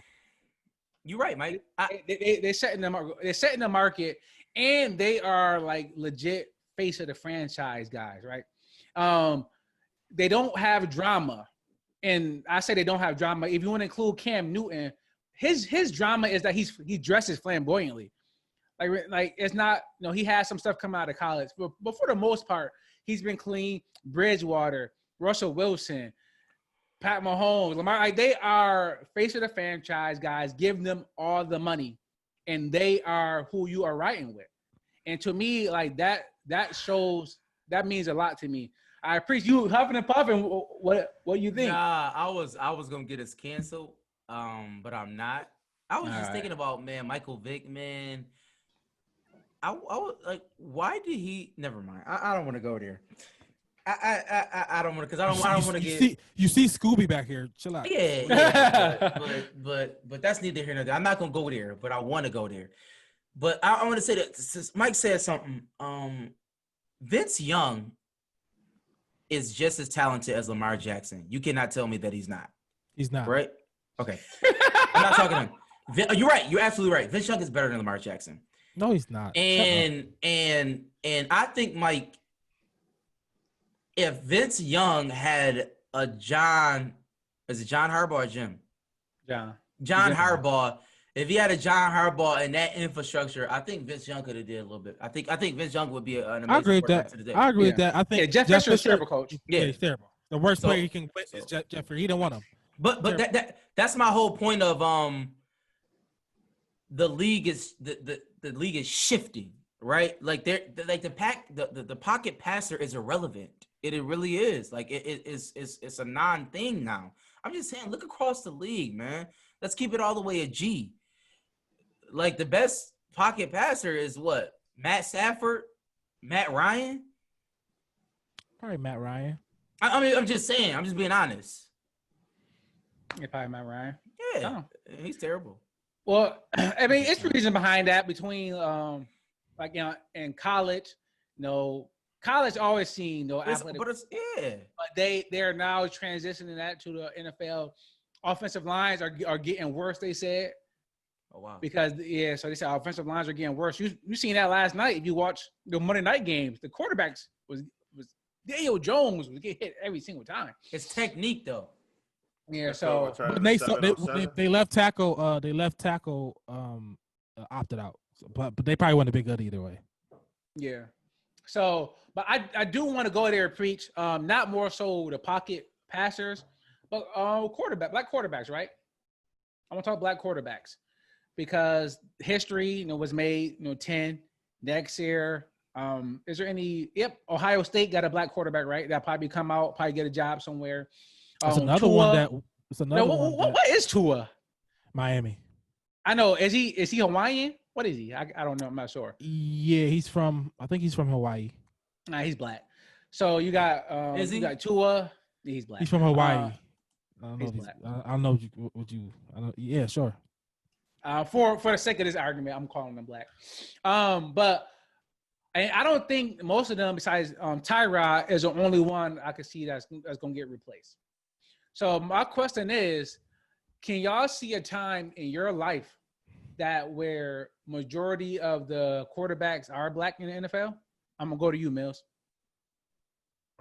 You're right, Mike. They're setting the market. They're setting the market, and they are, like, legit face of the franchise guys, right? They don't have drama. And I say they don't have drama. If you want to include Cam Newton, his drama is that he dresses flamboyantly. Like it's not, he has some stuff come out of college, but for the most part, he's been clean. Bridgewater, Russell Wilson, Pat Mahomes, Lamar, like they are face of the franchise guys. Give them all the money, and they are who you are riding with. And to me, like that means a lot to me. I appreciate you huffing and puffing. What you think? Nah, I was gonna get us canceled, but I'm not. I was just thinking about Michael Vick, man. I was like, why did he? Never mind. I don't want to go there. I don't want to because I don't want to get. You see Scooby back here. Chill out. Yeah. but that's neither here nor there. I'm not gonna go there, but I want to go there. But I want to say that since Mike said something, Vince Young is just as talented as Lamar Jackson. You cannot tell me that he's not. He's not. Right? Okay. I'm not talking to him. You're right. You're absolutely right. Vince Young is better than Lamar Jackson. No, he's not. And I think, Mike, if Vince Young had a John Harbaugh or Jim? John Harbaugh. If he had a John Harbaugh and that infrastructure, I think Vince Young could have did a little bit. I think Vince Young would be an amazing I agree with that. I agree with that. I think Jeff Fisher is terrible coach. Yeah, he's terrible. The worst player he can win is Jeffrey. He didn't want him. But that's my whole point of the league is the league is shifting, right? Like the pocket passer is irrelevant. It really is. Like it's a non-thing now. I'm just saying, look across the league, man. Let's keep it all the way a G. Like the best pocket passer is what? Matt Stafford, Matt Ryan. Probably Matt Ryan. I mean, I'm just saying. I'm just being honest. Yeah, probably Matt Ryan. Yeah, Oh. he's terrible. Well, I mean, it's reason behind that between like in college, college always seen athletic, But it's but they're now transitioning that to the NFL. Offensive lines are getting worse. They said. Oh wow. Because so they said offensive lines are getting worse. You seen that last night if you watch the Monday night games. The quarterbacks was Daniel Jones was getting hit every single time. It's technique though. Yeah, so but they left tackle opted out. So, but they probably wouldn't have been good either way. Yeah. So, but I do want to go there and preach. Not more so the pocket passers, but black quarterbacks, right? I want to talk black quarterbacks because history, was made, 10 next year. Is there any? Yep, Ohio State got a black quarterback, right? That probably come out, probably get a job somewhere. It's another Tua, one. What is Tua? Miami. I know. Is he Hawaiian? What is he? I don't know. I'm not sure. Yeah, I think he's from Hawaii. Nah, he's black. So you got Is he? You got Tua. He's black. He's from Hawaii. I don't know. He's black. I don't know what you. I don't, yeah, sure. For the sake of this argument, I'm calling them black. But I don't think most of them, besides Tyrod, is the only one I could see that's going to get replaced. So my question is, can y'all see a time in your life that where majority of the quarterbacks are black in the NFL? I'm gonna go to you, Mills.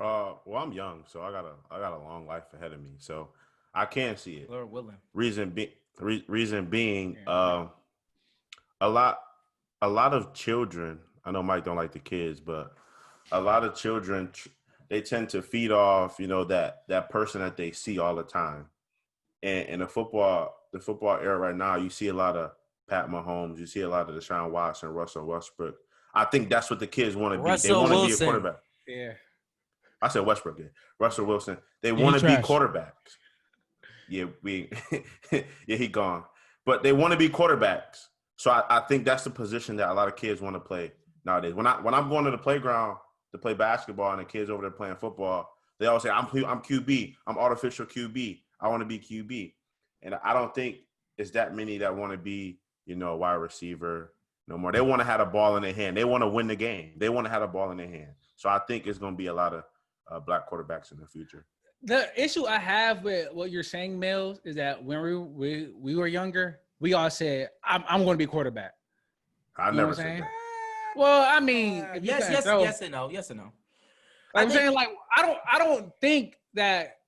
Well, I'm young, so I got a long life ahead of me, so I can see it. Lord willing. Reason being, a lot of children. I know Mike don't like the kids, but a lot of children they tend to feed off, that person that they see all the time. And in the football era right now, you see a lot of Pat Mahomes, you see a lot of Deshaun Watson, Russell Westbrook. I think that's what the kids want to be. They want to be a quarterback. Yeah. I said Westbrook. Yeah. Russell Wilson. They want to be quarterbacks. Yeah, he gone. But they want to be quarterbacks. So I think that's the position that a lot of kids want to play nowadays. When I'm going to the playground to play basketball and the kids over there playing football, they always say, I'm QB. I'm artificial QB. I want to be QB. And I don't think it's that many that want to be, wide receiver no more. They want to have a ball in their hand. They want to win the game. They want to have a ball in their hand. So I think it's going to be a lot of black quarterbacks in the future. The issue I have with what you're saying, Mills, is that when we were younger, we all said, I'm going to be quarterback. I never said that. Well, I mean, yes and no. I'm saying, like, I don't think that,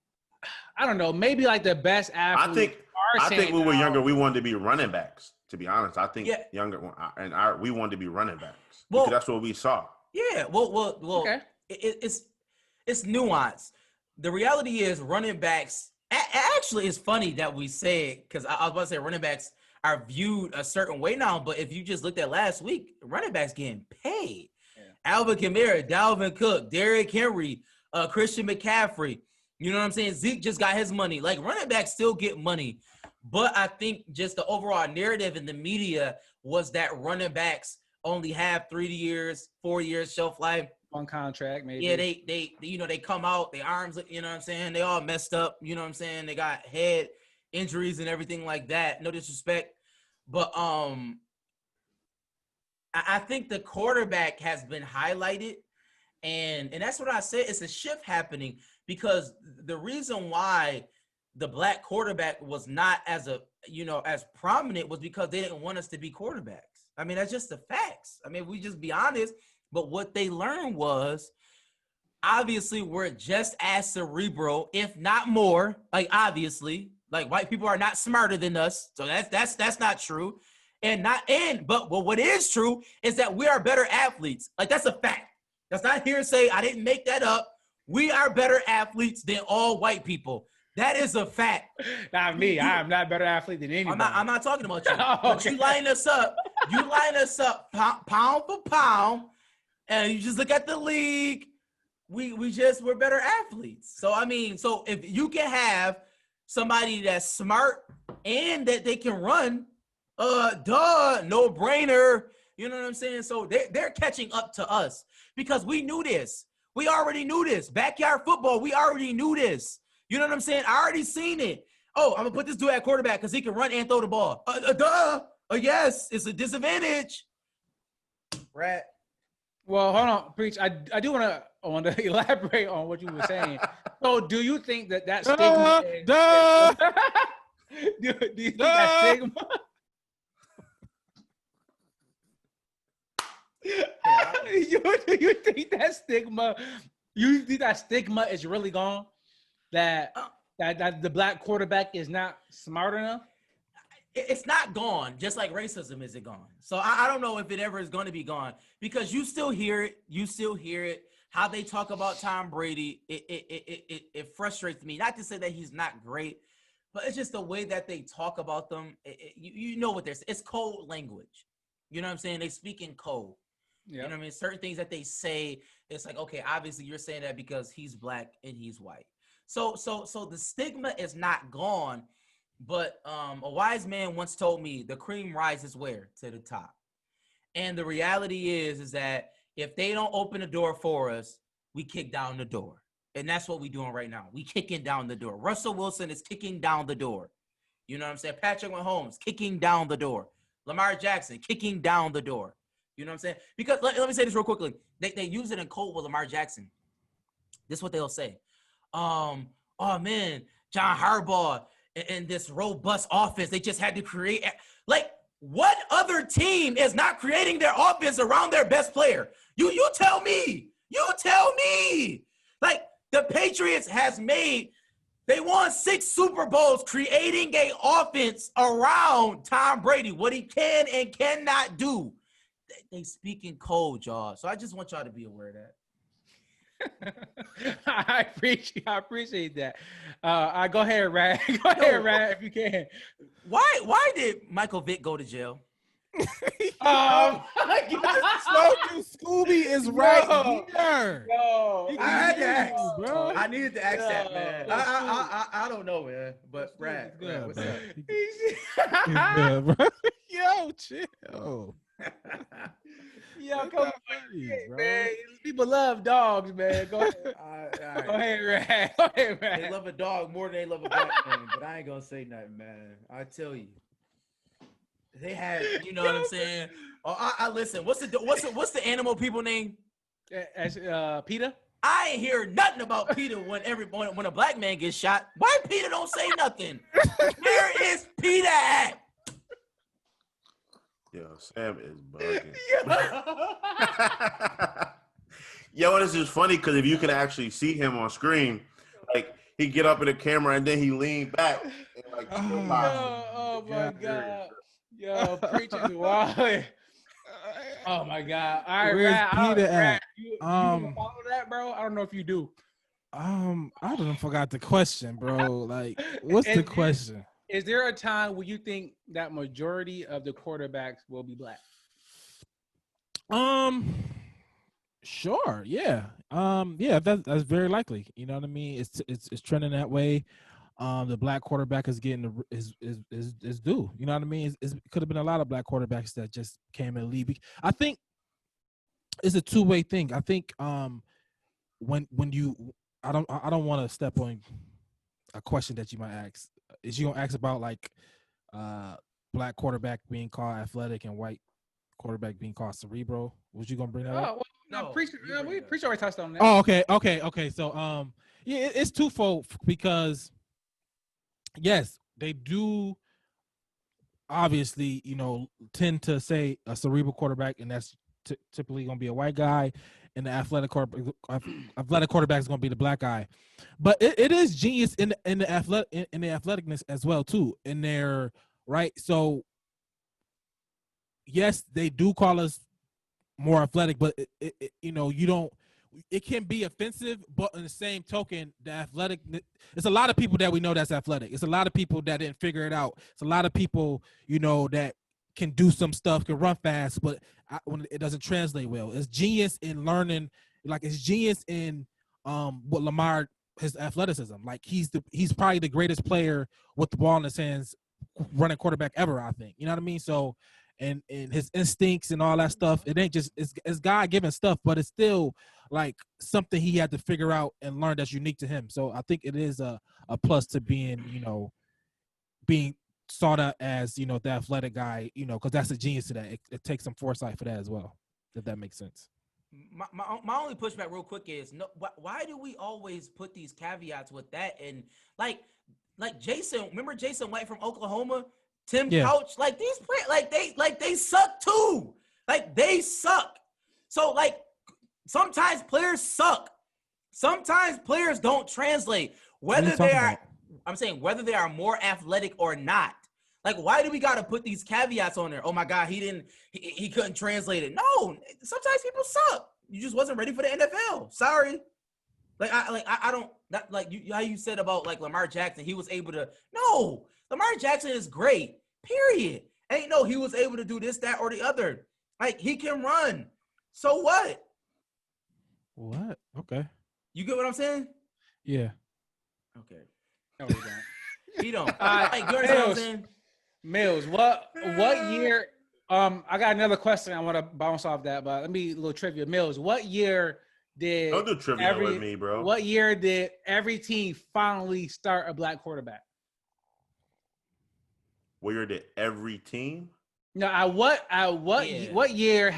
I don't know, maybe like the best athletes. I think when we were younger, we wanted to be running backs. To be honest, I think younger and we wanted to be running backs because that's what we saw. Yeah, well. Okay. It's nuanced. The reality is running backs. Actually, it's funny that we say because I was about to say running backs are viewed a certain way now, but if you just looked at last week, running backs getting paid. Yeah. Alvin Kamara, Dalvin Cook, Derrick Henry, Christian McCaffrey. You know what I'm saying? Zeke just got his money. Like, running backs still get money. But I think just the overall narrative in the media was that running backs only have 3 years, 4 years shelf life. On contract, maybe. Yeah, they come out, their arms, you know what I'm saying? They all messed up, you know what I'm saying? They got head injuries and everything like that. No disrespect. But I think the quarterback has been highlighted. And that's what I said. It's a shift happening because the reason why the black quarterback was not as prominent was because they didn't want us to be quarterbacks. I mean, that's just the facts. I mean, we just be honest. But what they learned was, obviously, we're just as cerebral, if not more. Like, obviously, like, white people are not smarter than us. So that's not true. But what is true is that we are better athletes. Like, that's a fact. That's not hearsay. I didn't make that up. We are better athletes than all white people. That is a fact. Not me. I am not a better athlete than anybody. I'm not talking about you. But you line us up. You line us up pound for pound, and you just look at the league. We're better athletes. So I mean, if you can have somebody that's smart and that they can run, no brainer. You know what I'm saying? So they're catching up to us because we knew this. We already knew this. Backyard football, we already knew this. You know what I'm saying? I already seen it. Oh, I'm going to put this dude at quarterback because he can run and throw the ball. Yes, it's a disadvantage. Rat. Well, hold on, Preach. I do want to elaborate on what you were saying. So, do you think that stigma? Do you think that stigma? Do you think that stigma? You think that stigma is really gone? That the black quarterback is not smart enough? It's not gone, just like racism isn't gone. So I don't know if it ever is going to be gone because you still hear it. You still hear it. How they talk about Tom Brady, it frustrates me. Not to say that he's not great, but it's just the way that they talk about them. You know what they're saying. It's code language. You know what I'm saying? They speak in code. Yep. You know what I mean? Certain things that they say, it's like, okay, obviously you're saying that because he's black and he's white. So the stigma is not gone. But a wise man once told me the cream rises where? To the top. And the reality is that if they don't open the door for us, we kick down the door. And that's what we're doing right now. We kicking down the door. Russell Wilson is kicking down the door. You know what I'm saying? Patrick Mahomes kicking down the door. Lamar Jackson kicking down the door. You know what I'm saying? Because let me say this real quickly. They use it in code with Lamar Jackson. This is what they'll say. Oh, man, John Harbaugh and this robust offense, they just had to create. Like, what other team is not creating their offense around their best player? You tell me. You tell me. Like, the Patriots they won 6 Super Bowls creating a offense around Tom Brady, what he can and cannot do. They speak in code, y'all. So I just want y'all to be aware of that. I appreciate that. Go ahead, Rad. Go ahead, Rad, if you can. Why did Michael Vick go to jail? Oh my God. Scooby is right here. Yo, I had to ask, bro. I needed to ask that, man. I don't know, man. But Brad, what's up? Good, bro. Yo, chill. Yo, come on, man. People love dogs, man. Go ahead. Go ahead, Rad. Go ahead, Rad. They love a dog more than they love a black man, but I ain't gonna say nothing, man. I tell you, they had, you know what I'm saying? Oh, I listen. What's the animal people name? Peter. I ain't hear nothing about Peter when a black man gets shot. Why Peter don't say nothing? Where is Peter at? Yo, Sam is bugging. Yo, and it's just funny because if you can actually see him on screen, like he get up in the camera and then he lean back and like oh my God. Yo, preaching wild. Oh my God. All right, Where's Peter at? You follow that, bro? I don't know if you do. I don't forgot the question, bro. Like, what's the question? Is there a time where you think that majority of the quarterbacks will be black? Sure, yeah. Yeah, that's very likely. You know what I mean? It's trending that way. The black quarterback is getting is due. You know what I mean? It could have been a lot of black quarterbacks that just came in the league. I think it's a two-way thing. I think when you I don't want to step on a question that you might ask. Is you gonna ask about like black quarterback being called athletic and white quarterback being called cerebral? Was you gonna bring that up? Well, no, Preacher already touched on that. Oh, okay. So yeah, it's twofold because yes, they do obviously, tend to say a cerebral quarterback, and that's typically going to be a white guy, and the athletic quarterback is going to be the black guy. But it is genius in the athleticness as well too. In there, right? So yes, they do call us more athletic, but you don't. It can be offensive, but in the same token, the athletic. It's a lot of people that we know that's athletic. It's a lot of people that didn't figure it out. It's a lot of people, that can do some stuff, can run fast, but when it doesn't translate well. It's genius in learning. Like it's genius in what Lamar, his athleticism. Like he's probably the greatest player with the ball in his hands, running quarterback ever. I think. You know what I mean? So. And his instincts and all that stuff, it ain't just it's God-given stuff, but it's still like something he had to figure out and learn that's unique to him. So I think it is a plus to being, being sought out as, the athletic guy, because that's a genius to that. It takes some foresight for that as well, if that makes sense. My only pushback real quick is no. Why do we always put these caveats with that? And like Jason, remember Jason White from Oklahoma, Tim Couch, like these players, they suck too. Like they suck. So like sometimes players suck. Sometimes players don't translate. Whether they are, I'm saying whether they are more athletic or not. Like, why do we got to put these caveats on there? Oh my God, he couldn't translate it. No, sometimes people suck. You just wasn't ready for the NFL. Sorry. I don't, not like you, how you said about like Lamar Jackson, he was able to, no, Lamar Jackson is great, period. Ain't no, he was able to do this, that, or the other. Like, he can run. So what? What? Okay. You get what I'm saying? Yeah. Okay. No, we don't. He don't. Like, you understand what I'm saying? Mills, what year? I got another question. I want to bounce off that, but let me a little trivia. Mills, what year did Don't do trivia with me, bro. What year did every team finally start a black quarterback? What year did every team? No, what year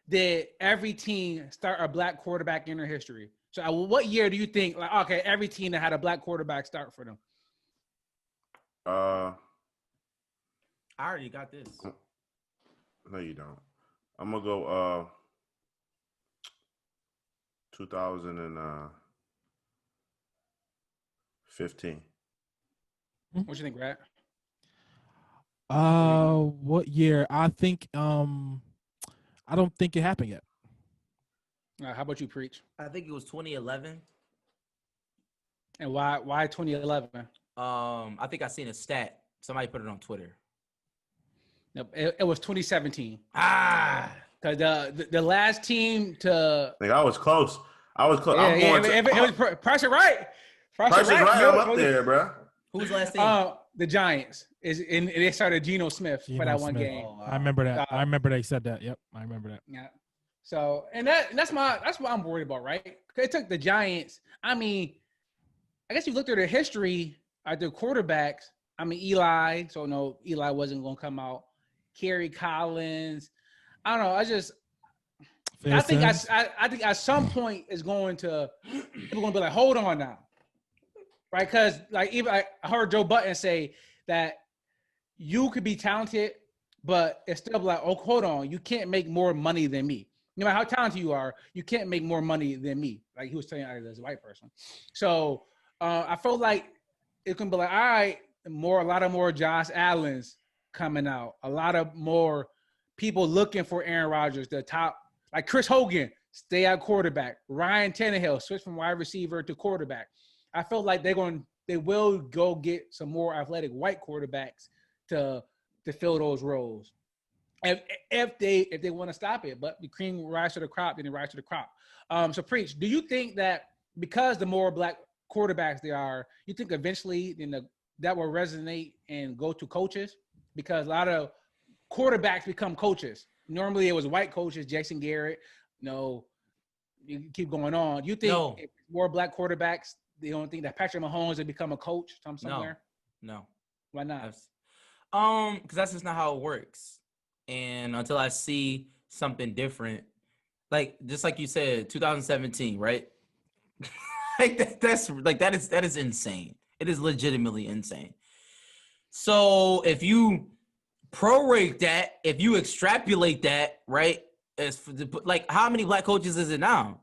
did every team start a black quarterback in their history? So, what year do you think? Like, okay, every team that had a black quarterback start for them. I already got this. No, you don't. I'm gonna go 2015. What you think, Brad? What year? I think I don't think it happened yet. How about you, Preach? I think it was 2011. And why 2011? I think I seen a stat. Somebody put it on Twitter. Nope, it was 2017. Because the last team to. I was close. Yeah, it was Price is Right. Price is Right. I'm up there, bro. Who's last team? The Giants and they started Geno Smith for that one game. Oh, wow. I remember that. I remember they said that. Yep, I remember that. Yeah. So that's what I'm worried about, right? It took the Giants. I mean, I guess you looked at their history at their quarterbacks. I mean, Eli. So no, Eli wasn't going to come out. Kerry Collins. I don't know. I think at some point it's going to people going to be like, hold on now, right? Because like even I heard Joe Button say that you could be talented, but it's still like, oh, hold on, you can't make more money than me. No matter how talented you are, you can't make more money than me. Like he was saying as a white person. So I felt like it can be like, all right, a lot of more Josh Allens coming out, a lot of more people looking for Aaron Rodgers, the top, like Chris Hogan, stay at quarterback. Ryan Tannehill, switch from wide receiver to quarterback. I feel like they will go get some more athletic white quarterbacks to fill those roles. If they want to stop it, but the cream rise to the crop, then it rise to the crop. So Preach, do you think that because the more black quarterbacks there are, you think eventually that will resonate and go to coaches? Because a lot of quarterbacks become coaches. Normally it was white coaches, Jason Garrett. No, you keep going on. You think if more black quarterbacks, they don't think that Patrick Mahomes would become a coach somewhere? No. Why not? Because that's just not how it works. And until I see something different, like just like you said, 2017, right? that is insane. It is legitimately insane. So if you prorate that, if you extrapolate that, right? Like how many black coaches is it now?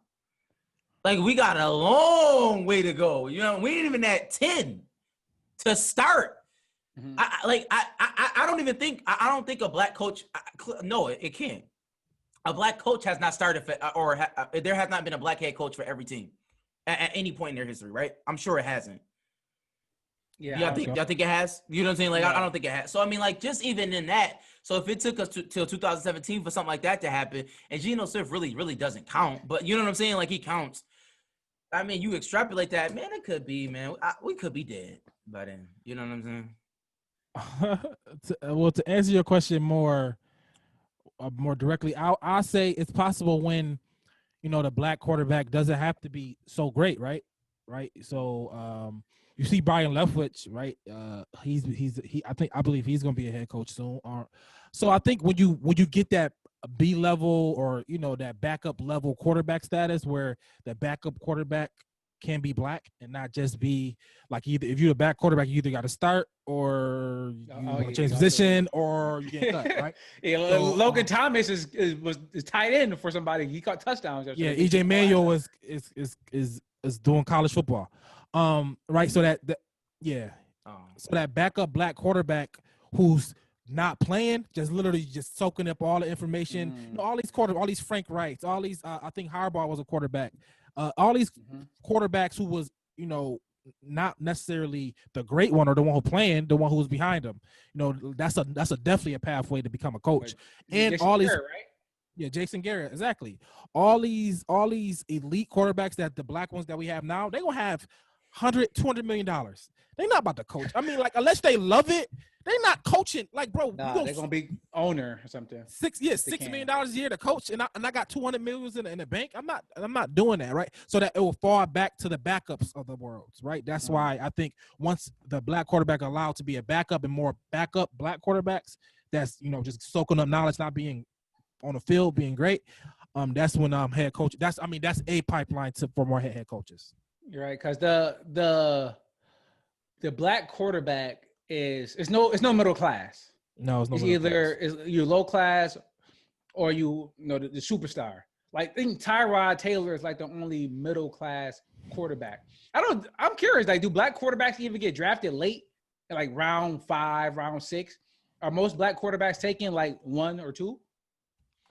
Like we got a long way to go. You know, we ain't even at 10 to start. Mm-hmm. I don't even think I don't think a black coach. No, it can't. A black coach has not started there has not been a black head coach for every team at any point in their history, right? I'm sure it hasn't. Yeah, y'all think it has? You know what I'm saying? Like I don't think it has. So I mean, like just even in that. So if it took us till 2017 for something like that to happen, and Geno Smith really doesn't count, but you know what I'm saying? Like he counts. I mean, you extrapolate that, man. It could be, man. We could be dead by then. You know what I'm saying? To answer your question more directly, I'll say it's possible when the black quarterback doesn't have to be so great, right? Right. So you see Brian Leftwich, right? I believe he's gonna be a head coach soon. So I think when you get that B level or that backup level quarterback status where the backup quarterback can be black and not just be like either if you're a back quarterback, you either got to start or you want to change position or you get cut, right? So, Logan Thomas is tight end for somebody. He caught touchdowns. Yeah, EJ Manuel is doing college football, right? So that so that backup black quarterback who's not playing, just literally just soaking up all the information. All these Frank Wrights, all these I think Harbaugh was a quarterback. All these quarterbacks who was, not necessarily the great one or the one who playing, the one who was behind them. That's definitely a pathway to become a coach. And Jason all these, Garrett, right? Yeah, Jason Garrett, exactly. All these elite quarterbacks that the black ones that we have now, they gonna have $200 million. They're not about to coach. I mean, like, unless they love it, they're not coaching. Like, bro, they're gonna be owner or something. $6 million a year to coach, and I got 200 million in the bank. I'm not doing that, right? So that it will fall back to the backups of the world, right? That's why I think once the black quarterback allowed to be a backup and more backup black quarterbacks, that's just soaking up knowledge, not being on the field, being great. That's when head coach. That's a pipeline for more head coaches. You're right, because the black quarterback it's no middle class. No, it's no. It's either you're low class or the superstar. Like, I think Tyrod Taylor is like the only middle class quarterback. I'm curious. Like, do black quarterbacks even get drafted late, like round 5, round 6? Are most black quarterbacks taken like 1 or 2,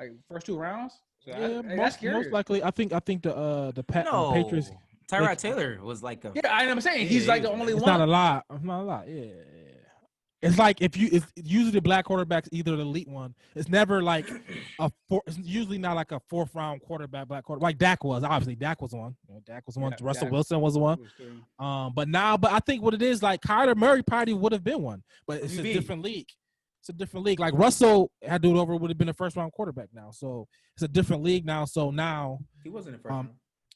like first 2 rounds? So most likely. I think the Patriots. Tyrod Taylor was like I'm saying he's like the only one. It's not a lot. Yeah. It's like it's usually the black quarterbacks, either the elite one. It's never like it's usually not like a 4th round quarterback, black quarterback. Like Dak was. Obviously, Dak was one. Dak was one. Russell Wilson was one. But I think what it is, like, Kyler Murray probably would have been one, but it's a different league. It's a different league. Like, Russell had to do it over, would have been a 1st round quarterback now. So it's a different league now. So now he wasn't in 1st round.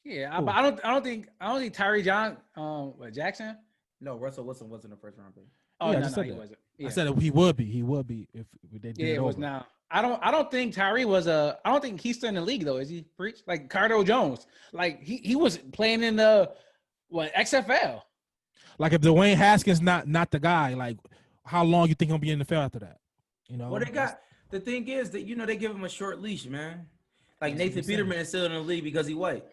Yeah, but I don't think Tyree Jackson. No, Russell Wilson wasn't a 1st round pick. Oh, yeah, no, he wasn't. Yeah. I said he would be. He would be if they did it was over. now. I don't think Tyree was I don't think he's still in the league though. Is he? Preach like Cardell Jones. Like he was playing in the XFL. Like, if Dwayne Haskins not the guy, like, how long you think he'll be in the NFL after that? Well, the thing is that they give him a short leash, man. Like, Nathan Peterman is still in the league because he white.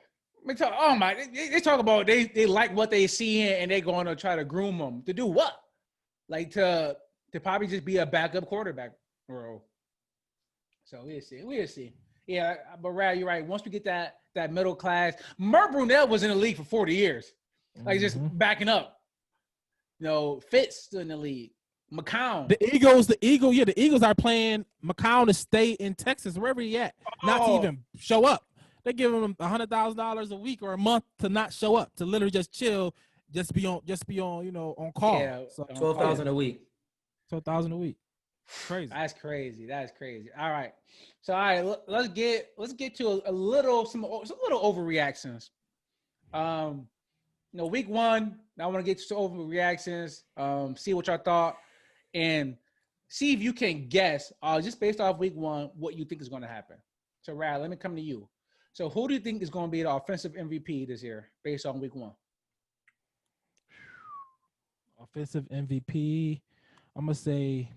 They talk about they like what they see and they're going to try to groom them to do what? Like to probably just be a backup quarterback, bro. So we'll see. Yeah, but Rad, you're right. Once we get that middle class, Merv Brunell was in the league for 40 years, like just backing up. Fitz still in the league. McCown. The Eagles are playing McCown to stay in Texas, wherever he at, not to even show up. They give him $100,000 a week or a month to not show up, to literally just chill, just be on on call. Yeah, so $12,000 a week. $12,000 a week. Crazy. That's crazy. All right. So let's get to some little overreactions. Week 1, I want to get to overreactions. See what y'all thought, and see if you can guess, just based off week 1, what you think is going to happen. So, Rad, let me come to you. So, who do you think is going to be the offensive MVP this year, based on week 1? Offensive MVP, I'm gonna say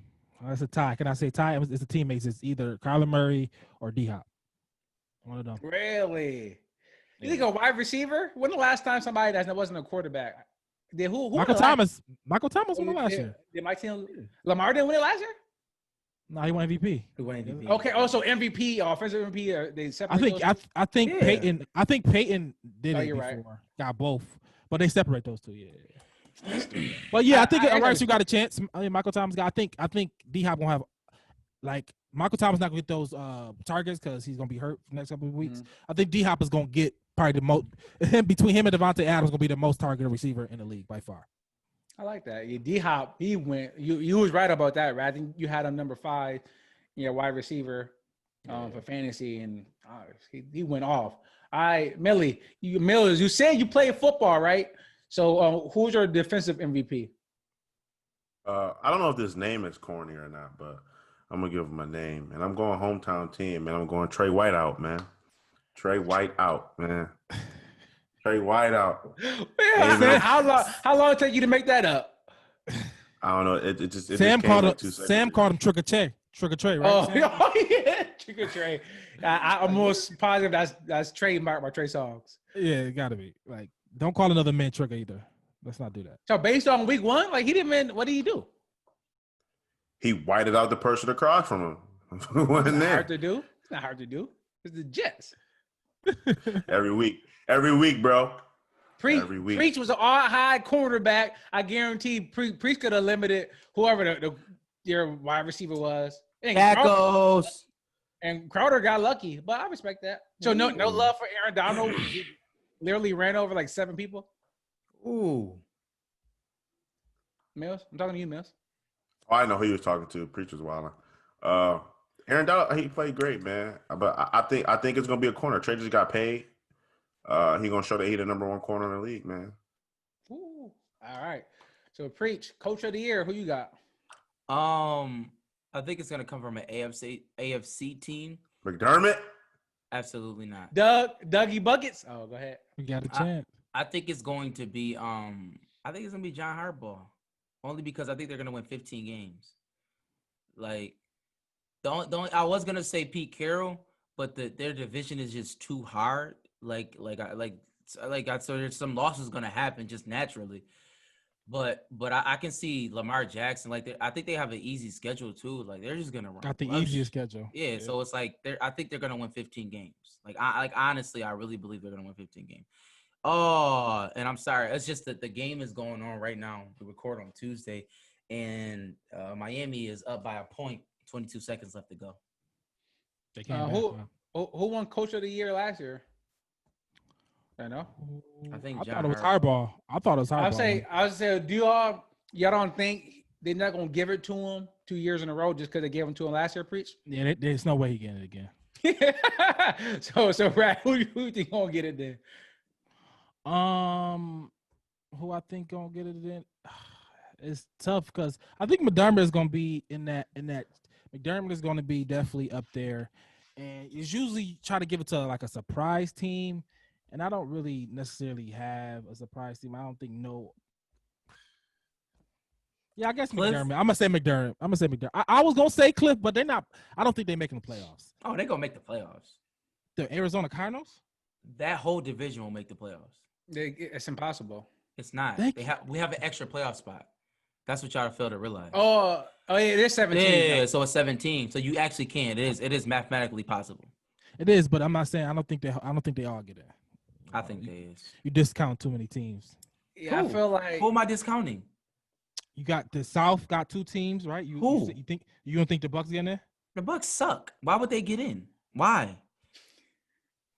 it's a tie. Can I say tie? It's a teammates. It's either Kyler Murray or D-Hop. One of them. Really? You think a wide receiver? When the last time somebody that wasn't a quarterback? Michael Thomas. Michael Thomas won it last year. Did my team? Lamar didn't win it last year? No, he won MVP. Okay. Also MVP, offensive MVP. They separate. I think Peyton. I think Peyton did it before. Right. Got both, but they separate those two. Yeah. But yeah, I think Rice got a chance. Michael Thomas got. I think D-Hop gonna have, like, Michael Thomas not gonna get those targets because he's gonna be hurt for the next couple of weeks. I think D-Hop is gonna get probably the most. Between him and Devontae Adams, gonna be the most targeted receiver in the league by far. I like that. Yeah, D-Hop, he went. You was right about that, right? I think you had him number 5, wide receiver. for fantasy, and he went off. All right, Millie, Mills, you said you play football, right? So who's your defensive MVP? I don't know if this name is corny or not, but I'm gonna give him a name, and I'm going hometown team, and I'm going Trey White out, man. Trey White out, man. Trey White out. Man, how long it take you to make that up? I don't know. It just Sam called him Trick or Trey, right? Oh yeah, Trick or Trey. I'm most positive that's trademarked by Trey Songz. Yeah, it gotta be. Like, don't call another man Trick either. Let's not do that. So based on week 1, like he didn't mean, what did he do? He whited out the person across from him. It's not hard to do. It's not hard to do. It's the Jets. Every week, bro. Every week. Preach was an all-high cornerback. I guarantee Preach could have limited whoever your wide receiver was. And Crowder got lucky, but I respect that. So no love for Aaron Donald. He literally ran over like 7 people. Ooh. Mills, I'm talking to you, Mills. Oh, I know who he was talking to. Preacher's wilding. Aaron Donald, he played great, man. But I think it's gonna be a corner. Trey just got paid. He gonna show that he the number 1 corner in the league, man. Ooh. All right. So Preach, Coach of the Year, who you got? I think it's gonna come from an AFC team. McDermott? Absolutely not. Dougie Buckets. Oh, go ahead. We got a chance. I think it's going to be John Harbaugh. Only because I think they're gonna win 15 games. Like, I was gonna say Pete Carroll, but their division is just too hard. So there's some losses gonna happen just naturally. But I can see Lamar Jackson. I think they have an easy schedule too. Like, they're just gonna run. Got the easiest schedule. Yeah, so it's like I think they're gonna win 15 games. Honestly, I really believe they're gonna win 15 games. Oh, and I'm sorry. It's just that the game is going on right now. We record on Tuesday, and Miami is up by a point. 22 seconds left to go. They came who won Coach of the Year last year? I know. I thought it was Harbaugh. I would say, do y'all don't think they're not gonna give it to him 2 years in a row just because they gave him to him last year? Preach. Yeah, there's no way he getting it again. So Brad, who you think gonna get it then? Who I think gonna get it then? It's tough because I think McDermott is gonna be in that. McDermott is gonna be definitely up there, and it's usually try to give it to like a surprise team, and I don't really necessarily have a surprise team. I don't think Yeah, I guess Cliff? McDermott. I'm gonna say McDermott. I was gonna say Cliff, but they're not. I don't think they're making the playoffs. Oh, they're gonna make the playoffs. The Arizona Cardinals? That whole division will make the playoffs. It's impossible. It's not. We have an extra playoff spot. That's what y'all fail to realize. Oh yeah, it is 17. Yeah, so it's 17. So you actually can. It is mathematically possible. It is, but I'm not saying I don't think they all get it. I think they is. You discount too many teams. Yeah, I feel like who am I discounting? You got the South got 2 teams, right? You don't think the Bucks get in there? The Bucks suck. Why would they get in? Why?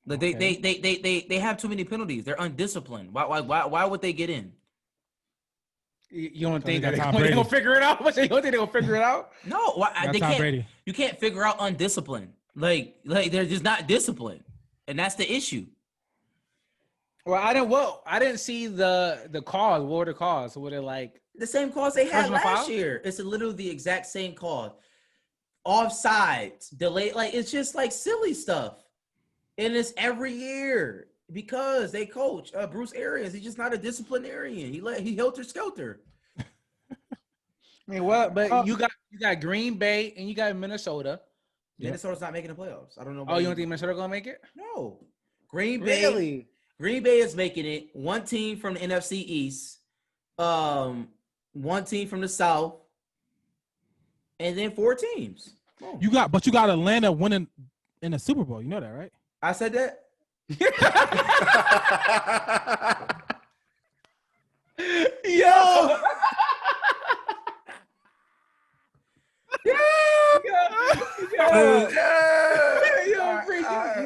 Like they have too many penalties. They're undisciplined. Why would they get in? You don't think they're gonna figure it out? You don't think they're gonna figure it out? No, they can't. Brady. You can't figure out undisciplined. Like they're just not disciplined, and that's the issue. Well, I didn't see the cause. What were the cause? Were they like the same cause they had last year? It's literally the exact same cause. Offsides, delay, like it's just like silly stuff, and it's every year. Because they coach Bruce Arians, he's just not a disciplinarian. He helter skelter. I mean, what? But you got Green Bay and you got Minnesota. Minnesota's not making the playoffs. I don't know. Oh, you don't think Minnesota gonna make it? No. Green Bay is making it. One team from the NFC East, one team from the South, and then 4 teams. Oh. You got Atlanta winning in the Super Bowl. You know that, right? I said that. Yo. You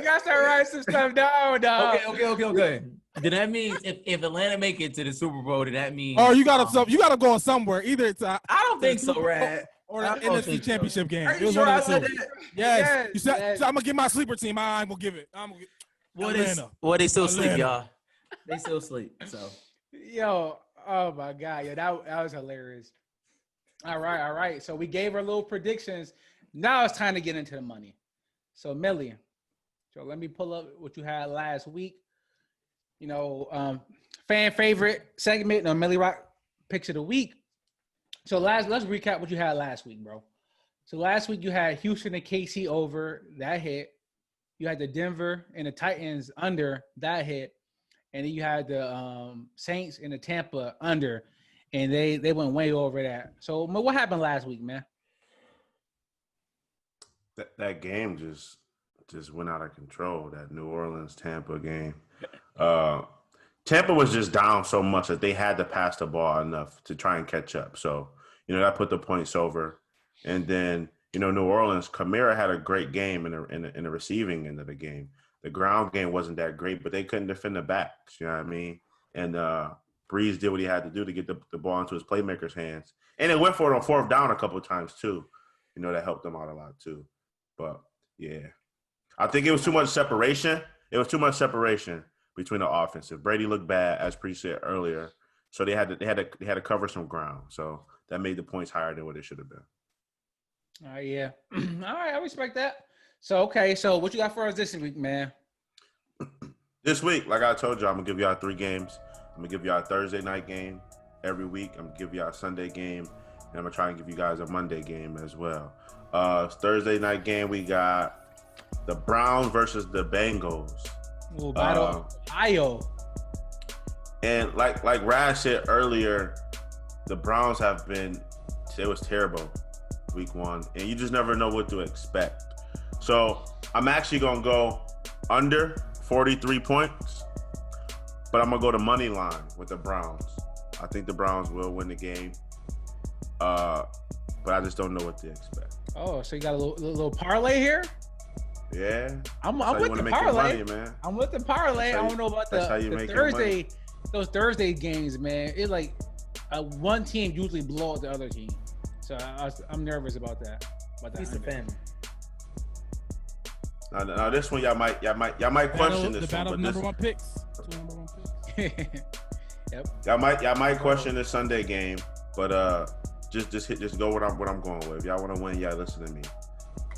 gotta start writing some stuff down, dog. Okay. Then that means if Atlanta make it to the Super Bowl, then that means you gotta go somewhere. Either it's I don't think so, Rad. Or the I don't NFC think so. Championship game. Are It you was sure one I of the said two. that? Yes. You said, yes. so I'm gonna get my sleeper team. I ain't gonna give it. I'm gonna get They still sleep, Atlanta. y'all. They still sleep. So Yo, oh my God, yo, that was hilarious. All right. So we gave our little predictions. Now it's time to get into the money. So Millie, so let me pull up what you had last week. You know, fan favorite segment, no Millie Rock picks of the week. So let's recap what you had last week, bro. So last week you had Houston and KC over, that hit. You had the Denver and the Titans under, that hit. And then you had the Saints and the Tampa under, and they went way over that. So what happened last week, man? That game just went out of control. That New Orleans Tampa game. Tampa was just down so much that they had to pass the ball enough to try and catch up. So that put the points over. And then New Orleans, Kamara had a great game in the receiving end of the game. The ground game wasn't that great, but they couldn't defend the backs. You know what I mean? And Breeze did what he had to do to get the ball into his playmakers' hands. And it went for it on fourth down a couple of times too. That helped them out a lot too. But, yeah. I think it was too much separation. It was too much separation between the offensive. Brady looked bad, as Bree said earlier. So they had to cover some ground. So that made the points higher than what it should have been. All right, yeah. All right, I respect that. So, okay, so what you got for us this week, man? This week, like I told you, I'm going to give y'all 3 games. I'm going to give y'all a Thursday night game every week. I'm going to give y'all a Sunday game. And I'm going to try and give you guys a Monday game as well. Thursday night game, we got the Browns versus the Bengals. Ooh, battle Ohio. And like Raz said earlier, the Browns it was terrible week 1. And you just never know what to expect. So I'm actually going to go under 43 points, but I'm going to go to money line with the Browns. I think the Browns will win the game, but I just don't know what to expect. Oh, so you got a little parlay here? Yeah. I'm with the parlay. Money, man. I'm with the parlay. I don't know about the Thursday. Those Thursday games, man. It's like one team usually blow out the other team. So I'm nervous about that. He's the fan. Now this one y'all might question this the battle one. of number one picks. Yep. Y'all might question this Sunday game, but just go what I'm going with. If y'all want to win, y'all listen to me.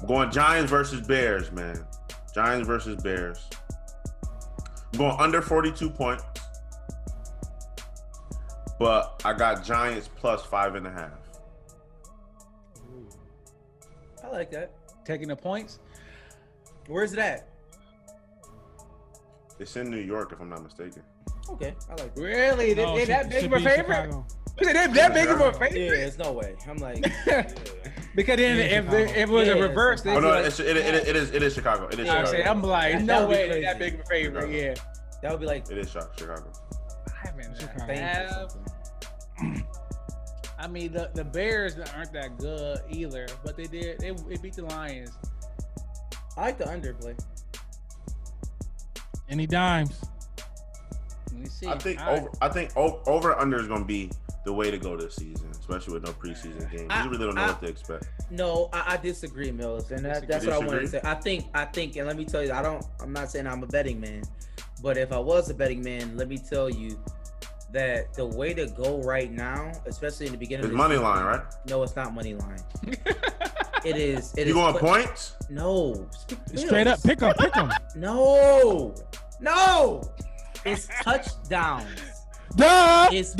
I'm going Giants versus Bears, man. Giants versus Bears. I'm going under 42 points, but I got Giants plus 5.5. I like that. Taking the points. Where's it at? It's in New York, if I'm not mistaken. Okay, I like that. Really? No, They that big of a should be favorite? Chicago. They that big of a Yeah, favorite? there's no way. I'm like, Because then Yeah, if Chicago. it was a Yeah, reverse, Oh they'd no, be like, it is Chicago. It is I'm Chicago. saying, I'm like, That no would be way they're that crazy. big of a favorite. Chicago. Yeah. that would be like It is Chicago. Chicago. Saints or something. I mean, the Bears aren't that good either, but they beat the Lions. I like the underplay. Any dimes? Let me see. I think All right. over under is going to be the way to go this season, especially with no preseason games. You really don't know what to expect. No, I disagree, Mills, and that's what I wanted to say. I think, and let me tell you, I'm not saying I'm a betting man, but if I was a betting man, let me tell you that the way to go right now, especially in the beginning, It's of money season, line, right? No, it's not money line. It is. You going points? No. Straight up, pick 'em. No. It's touchdowns. It's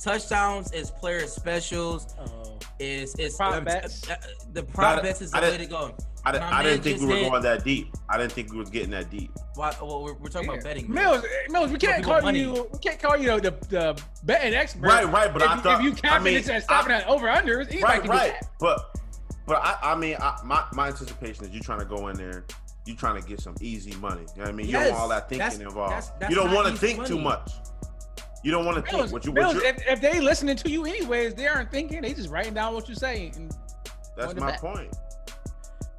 touchdowns. It's player specials. It's Prop bets. The prop bets is the way to go. I didn't think we were going that deep. I didn't think we was getting that deep. Well, we're talking about betting. Mills, we can't call you. We can't call you the betting expert. Right. But I thought if you capping it and stopping at over unders, anybody can do that. But I mean, my anticipation is you trying to go in there, you trying to get some easy money. You know what I mean? You don't want all that thinking involved. That's you don't want to easy think money. too much. You don't want to think. Mills, if they listening to you anyways, they aren't thinking. They just writing down what you're saying. And that's my point.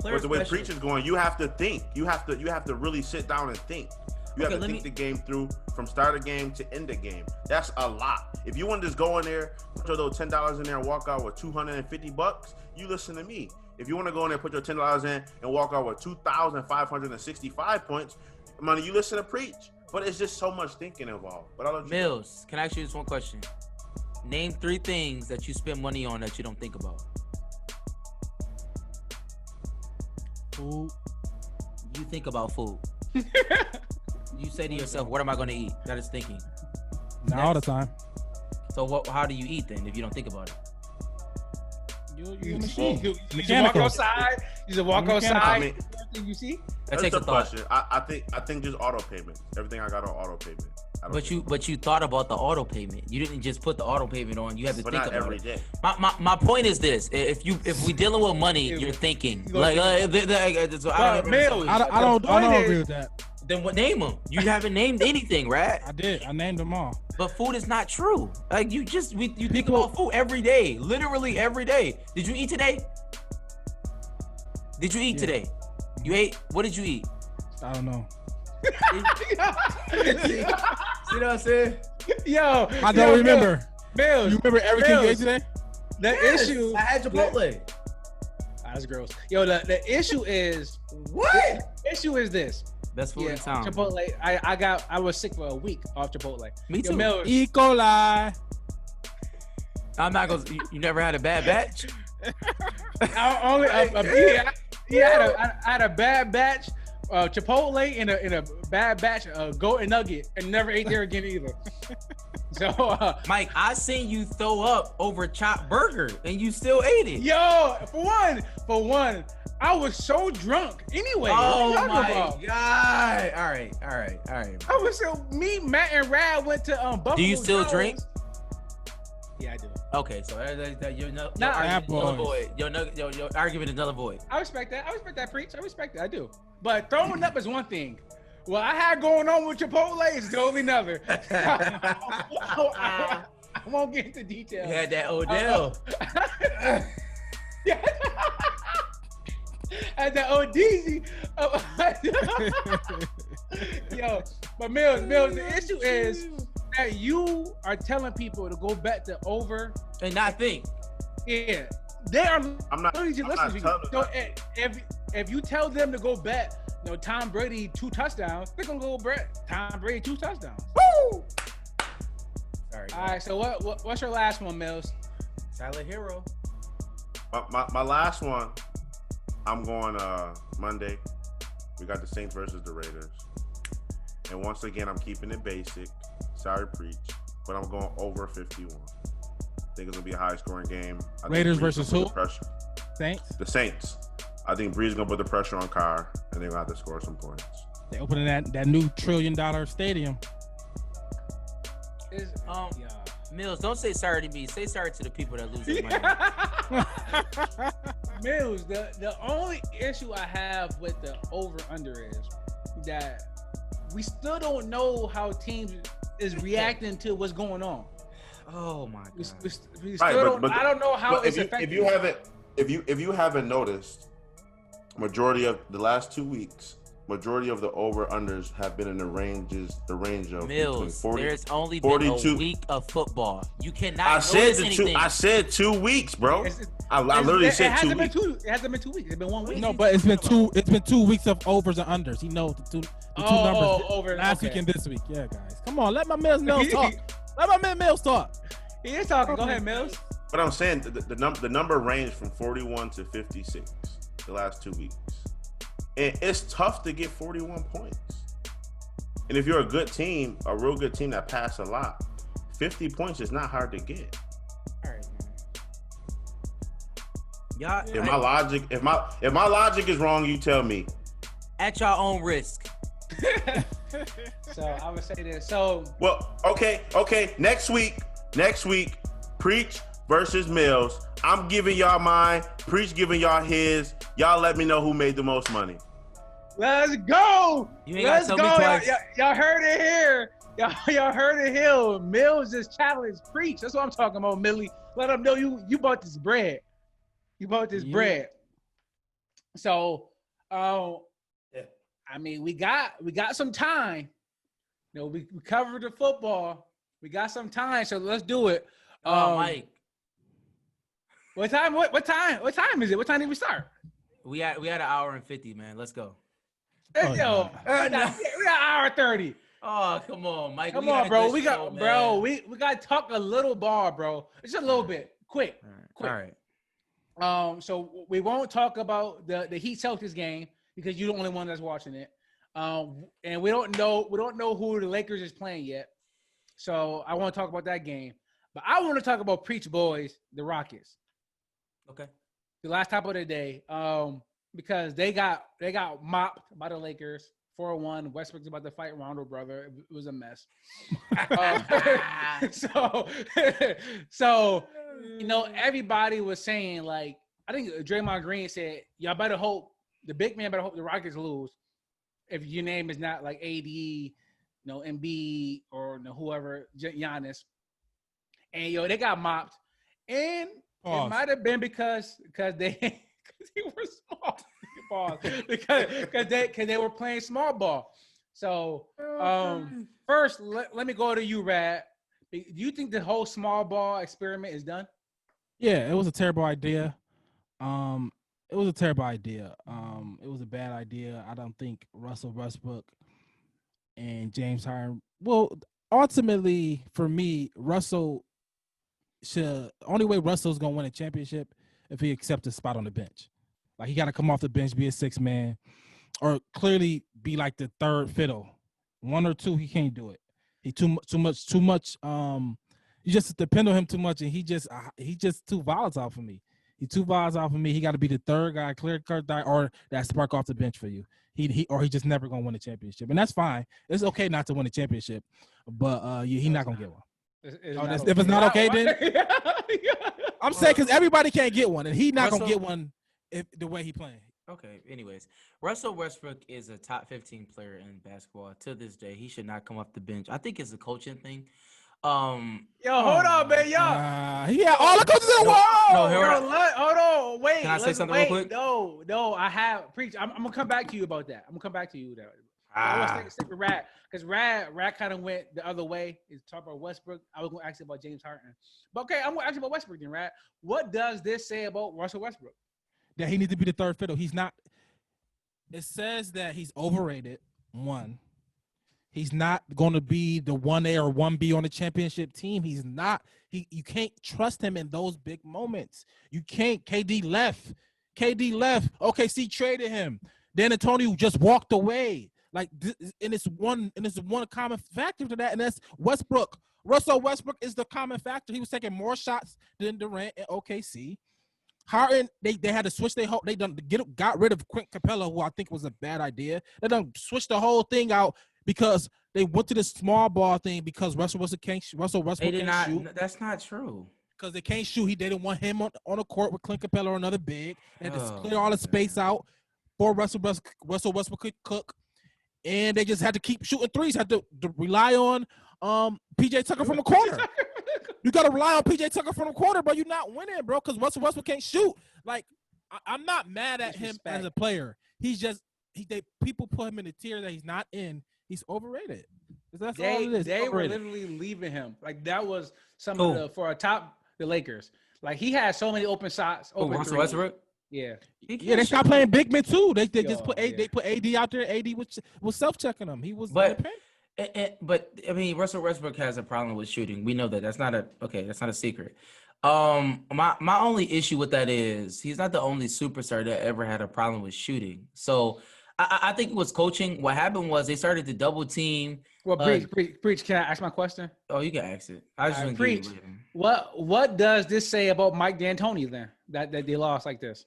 Player But the way specials. preaching's going, you have to think. You have to really sit down and think You have to think the game through from start of game to end of game. That's a lot. If you want to just go in there, put your little $10 in there and walk out with $250, you listen to me. If you want to go in there, put your $10 in and walk out with 2,565 points, money, you listen to Preach. But it's just so much thinking involved. But I'll let you Mills, can I ask you just one question? Name 3 things that you spend money on that you don't think about. Food. You think about food. You say to yourself, what am I going to eat? That is thinking. Not all the time. So how do you eat then if you don't think about it? You walk outside. You just walk outside. I mean, you see? That takes a thought. Question. I think just auto payment. Everything I got on auto payment. But you thought about the auto payment. You didn't just put the auto payment on. You have to think about every it. Day. My point is this: if we dealing with money, you're thinking I don't agree with that. Then what? Name them. You haven't named anything, right? I did. I named them all. But food is not true. Like you think about food every day, literally every day. Did you eat today? Did you eat today? You ate? What did you eat? I don't know. See what I'm saying? Yo, I don't remember. Mills, you remember everything you ate today? The issue. I had Chipotle. That's gross. Yo, the issue is what? The issue is this. Best food in town. Chipotle. I was sick for a week off Chipotle. Me too. Mills. E. coli. I'm not gonna. You never had a bad batch? I had a bad batch. Chipotle in a bad batch goat and nugget and never ate there again either. So Mike, I seen you throw up over chopped burger and you still ate it. Yo, for one, I was so drunk anyway. Oh my god! All right. I was so Matt and Rad went to Buffalo. Do you still Jones. drink? Yeah, I do. Okay, so your argument is null and void. I respect that, Preach. I respect that. I do. But throwing up is one thing. What I had going on with Chipotle is totally another. I won't get into details. You had that Odell. Yeah. At the ODZ. Yo, but Mills, the issue is that you are telling people to go bet the over and not think. Yeah, they are. I'm not listening to you. So if you tell them to go bet, Tom Brady 2 touchdowns, they're gonna go bet Tom Brady 2 touchdowns. Woo! Sorry. All right. So what's your last one, Mills? Silent Hero. My last one. I'm going Monday. We got the Saints versus the Raiders. And once again, I'm keeping it basic. Sorry, Preach. But I'm going over 51. I think it's going to be a high-scoring game. Raiders versus who? Saints? The Saints. I think Breeze is going to put the pressure on Carr, and they're going to have to score some points. They're opening that new $1 trillion stadium. Mills, don't say sorry to me. Say sorry to the people that lose their money. Mills, the only issue I have with the over-under is that we still don't know how teams is reacting to what's going on. Oh my god! We still I don't know how it's affecting. If you haven't noticed, majority of the last 2 weeks, majority of the over-unders have been in the range of Mills. 40, there's only 42. been a week of football. You cannot. I said 2 weeks, bro. I literally said 2 weeks. It hasn't been 2 weeks. It's been 1 week. No, but it's been 2. It's been 2 weeks of overs and unders. He knows the two numbers. Over last week and this week. Yeah, guys, come on. Let my Mills talk. Let my man Mills talk. He is talking. Go ahead, Mills. But I'm saying the number ranged from 41 to 56 the last 2 weeks. And it's tough to get 41 points. And if you're a good team, a real good team that pass a lot, 50 points is not hard to get. All right, man. If my logic is wrong, you tell me. At your own risk. So I would say this. So okay. Next week, Preach versus Mills. I'm giving y'all mine. Preach giving y'all his. Y'all let me know who made the most money. Let's go. Let's go. Y'all heard it here. Y'all heard it here. Mills just challenged Preach. That's what I'm talking about, Millie. Let them know you bought this bread. You bought this bread. So, I mean, we got some time. we covered the football. We got some time, so let's do it. Mike, What time? What time? What time is it? What time did we start? we had an hour and 50, man. Let's go. Oh, Yo, we got hour 30. Oh, come on, Mike. Come we got on, a bro. good We got, show, bro. man. We got to talk a little ball, bro. Just a little bit, quick. All right. So we won't talk about the Heat Celtics game because you're the only one that's watching it. And we don't know who the Lakers is playing yet. So I want to talk about that game. But I want to talk about Preach Boys, the Rockets. Okay. The last top of the day. Because they got mopped by the Lakers 4-1. Westbrook's about to fight Rondo, brother. It was a mess. So everybody was saying, like, I think Draymond Green said, y'all better hope the big man better hope the Rockets lose if your name is not like AD, Embiid or whoever, Giannis. And they got mopped, and it might have been because they were small. because they were playing small ball. So first, let me go to you, Rad. Do you think the whole small ball experiment is done? Yeah, it was a terrible idea. It was a terrible idea. It was a bad idea. I don't think Russell Westbrook and James Harden. Well, ultimately, for me, only way Russell's gonna win a championship if he accepts a spot on the bench. Like, he got to come off the bench, be a six man, or clearly be like the third fiddle. One or two, he can't do it. He too much. You just depend on him too much, and he just too volatile for me. He's too volatile for me. He got to be the third guy, clear cut guy, or that spark off the bench for you. He just never gonna win a championship, and that's fine. It's okay not to win a championship, but he's not gonna get one. If it's not okay, then I'm saying because everybody can't get one, and he's not gonna get one if the way he playing. Okay. Anyways, Russell Westbrook is a top 15 player in basketball to this day. He should not come off the bench. I think it's a coaching thing. Yo, hold on, man, He had all the coaches in the world. Hold on, wait. Can I say something real quick? No, I have preach. I'm gonna come back to you about that. I was stick with Rad because Rad kind of went the other way. Is talk about Westbrook. I was gonna ask you about James Harden, but okay, I'm gonna ask you about Westbrook then, Rad. What does this say about Russell Westbrook? That he needs to be the third fiddle. He's not. It says that he's overrated. One, he's not going to be the 1A or 1B on the championship team. He's not. You can't trust him in those big moments. You can't. KD left. OKC traded him. Dan Antonio just walked away. Like, and it's one common factor to that, and that's Westbrook. Russell Westbrook is the common factor. He was taking more shots than Durant at OKC. Harden, they had to switch got rid of Clint Capella, who I think was a bad idea. They done switched the whole thing out because they went to this small ball thing because Russell Westbrook can't shoot. That's not true. Because they can't shoot. They didn't want him on the court with Clint Capella or another big. They had to clear all the space out for Russell Westbrook could cook. And they just had to keep shooting threes. Had to rely on PJ Tucker from the corner. You got to rely on PJ Tucker from the corner, bro. You're not winning, bro, because Russell Westbrook can't shoot. Like, I'm not mad at him as a player. He's just people put him in the tier that he's not in. He's overrated. That's all it is. They were literally leaving him. Like, that was some of the Lakers. Like, he had so many open shots. Russell Westbrook? Yeah. They stopped playing big men too. They just put AD out there. AD was self-checking him. He was but I mean, Russell Westbrook has a problem with shooting. We know that. That's not a secret. My only issue with that is he's not the only superstar that ever had a problem with shooting. So I think it was coaching. What happened was they started to double team. Well, preach. Can I ask my question? Oh, you can ask it. I just preach. What does this say about Mike D'Antoni then that they lost like this?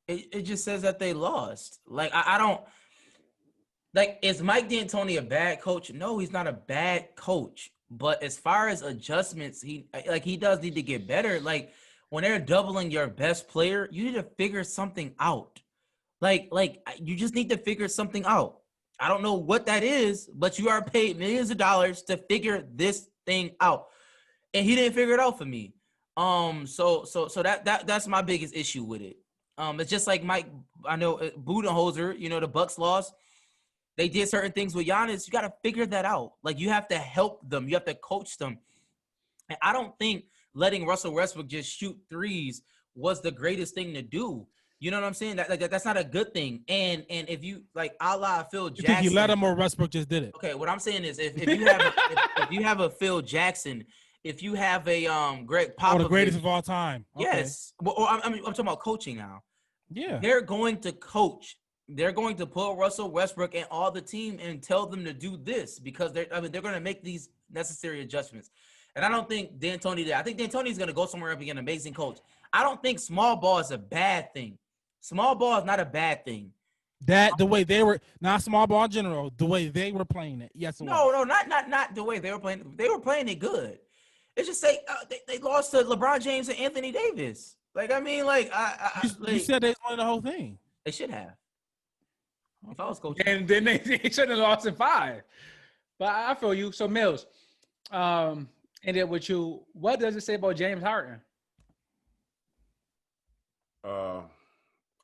It just says that they lost. Like, I don't like, is Mike D'Antoni a bad coach? No, he's not a bad coach. But as far as adjustments, he does need to get better. Like, when they're doubling your best player, you need to figure something out. Like you just need to figure something out. I don't know what that is, but you are paid millions of dollars to figure this thing out. And he didn't figure it out for me. So that's my biggest issue with it. It's just like Mike. I know Budenholzer. You know, the Bucks lost. They did certain things with Giannis. You got to figure that out. Like, you have to help them. You have to coach them. And I don't think letting Russell Westbrook just shoot threes was the greatest thing to do. You know what I'm saying? That's not a good thing. And if you like, a la Phil Jackson. You think he let him or Westbrook just did it? Okay, what I'm saying is, if you have if you have a Phil Jackson, if you have a Greg Popovich, Oh, the greatest of all time. Okay. yes. Well, I'm talking about coaching now. Yeah. They're going to coach. They're going to put Russell Westbrook and all the team and tell them to do this because they're going to make these necessary adjustments. And I don't think D'Antoni did. I think D'Antoni is going to go somewhere and be an amazing coach. I don't think small ball is a bad thing. Small ball is not a bad thing. That the way they were, not small ball in general, the way they were playing it. Yes, No, not the way they were playing. They were playing it good. It's just they lost to LeBron James and Anthony Davis. Like, I mean, like you said they won the whole thing. They should have. If I was coaching. And then they should have lost in 5. But I feel you. So Mills, and then with you, what does it say about James Harden?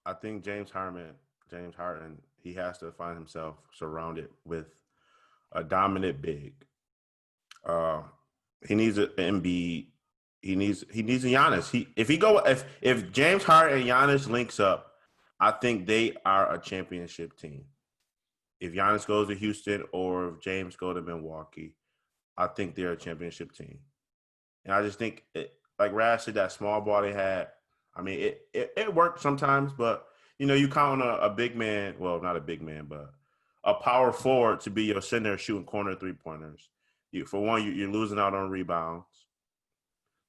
I think James Harden, he has to find himself surrounded with a dominant big. He needs an Embiid. He needs a Giannis. If James Harden and Giannis links up, I think they are a championship team. If Giannis goes to Houston or if James goes to Milwaukee, I think they're a championship team. And I just think, like Raz said, that small ball they had, I mean, it worked sometimes, but, you know, you count on a big man, well, not a big man, but a power forward to be your center shooting corner three-pointers. For one, you're losing out on rebounds.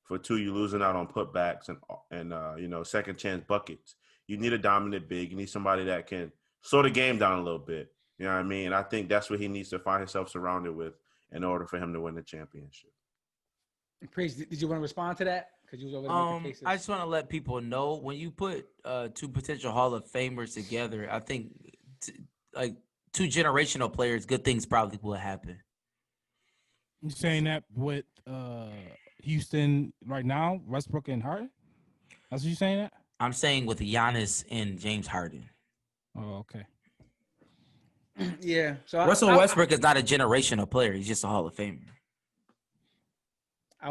For two, you're losing out on putbacks and second chance buckets. You need a dominant big. You need somebody that can slow the game down a little bit. You know what I mean? And I think that's what he needs to find himself surrounded with in order for him to win the championship. Priest, did you want to respond to that? Because you was over there making cases. I just want to let people know, when you put 2 potential Hall of Famers together, I think like 2 generational players, good things probably will happen. You saying that with Houston right now, Westbrook and Harden? That's what you saying that? I'm saying with Giannis and James Harden. Oh, okay. Yeah. So Russell Westbrook is not a generational player. He's just a Hall of Famer. I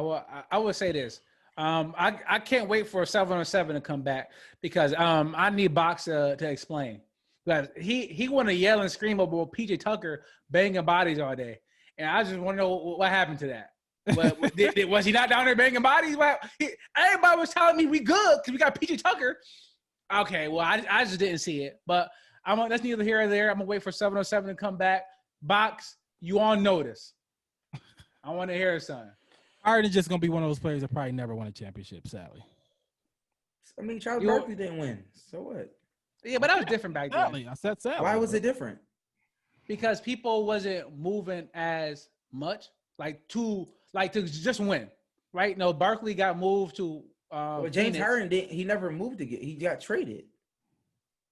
will say this. I can't wait for 7-on-7 to come back because I need Box to explain. Because he want to yell and scream about PJ Tucker banging bodies all day. And I just want to know what happened to that. Was he not down there banging bodies? Everybody was telling me we good because we got PJ Tucker. Okay, well, I just didn't see it. But that's neither here or there. I'm going to wait for 7-on-7 to come back. Box, you on notice. I want to hear it, son. Harden's just going to be one of those players that probably never won a championship, sadly. I mean, Charles Barkley didn't win. So what? Yeah, but that was different back then. Sadly, I said sadly. Why was it different? Because people wasn't moving as much, to just win, right? No, Barkley got moved to. Well, James Harden didn't. He never moved to he got traded.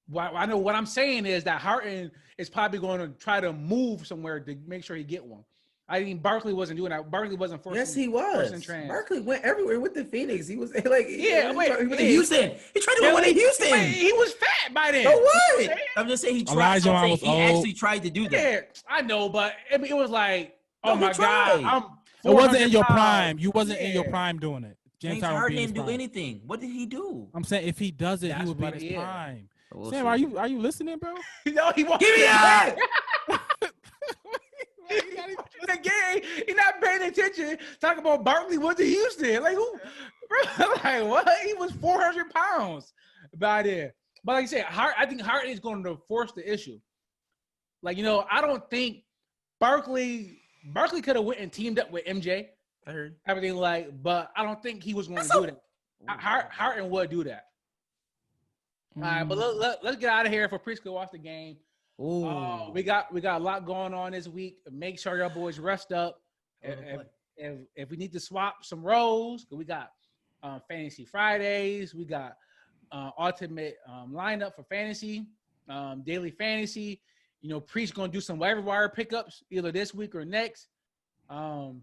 Well, I know what I'm saying is that Harden is probably going to try to move somewhere to make sure he get one. I mean, Barkley wasn't doing that. Barkley wasn't forcing. Yes, he was. Barkley went everywhere with the Phoenix. He was like, he went to Houston. He tried to win in Houston. He was fat by then. So what? I'm just saying he tried. He actually tried to do that. Yeah, I know, but I mean, it was like, oh my God, it wasn't in your prime. You wasn't in your prime doing it. James Harden didn't do anything. What did he do? I'm saying if he does it, he would be in his prime. Sam, are you listening, bro? No, he won't. Give me that. Again, he's not paying attention. Talking about Barkley went to Houston. Like who? Bro, like what? He was 400 pounds by then. But like I said, I think Harden is going to force the issue. Like, I don't think Barkley could have went and teamed up with MJ. I heard everything but I don't think he was going to do that. Harden would do that. All right, but let's get out of here for Priest to watch the game. We got a lot going on this week. Make sure y'all boys rest up. If we need to swap some roles, we got Fantasy Fridays. We got ultimate lineup for fantasy, daily fantasy. Priest gonna do some waiver wire pickups either this week or next. And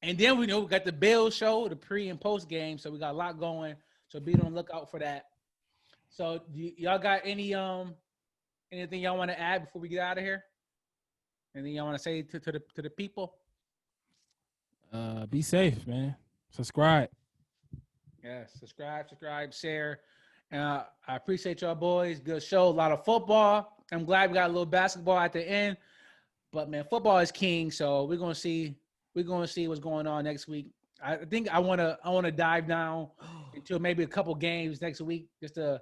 then we got the Bills show, the pre and post game. So we got a lot going. So be on the lookout for that. So y'all got anything y'all want to add before we get out of here? Anything y'all want to say to the people? Be safe, man. Subscribe. Yes, subscribe, share. I appreciate y'all boys. Good show. A lot of football. I'm glad we got a little basketball at the end. But man, football is king. So we're gonna see what's going on next week. I think I wanna dive down into maybe a couple games next week just to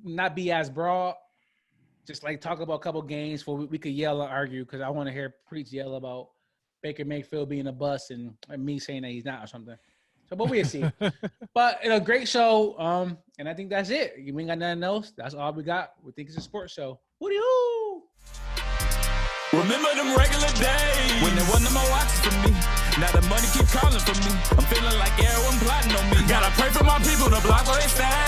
not be as broad. Just like talk about a couple games where we could yell and argue, because I want to hear Preach yell about Baker Mayfield being a bust and me saying that he's not or something. So, but we'll see. But a great show. And I think that's it. You ain't got nothing else. That's all we got. We think it's a sports show. Woody-hoo! Remember them regular days when there wasn't no more watches for me. Now the money keep calling for me. I'm feeling like everyone plotting on me. Gotta pray for my people to block where they stand.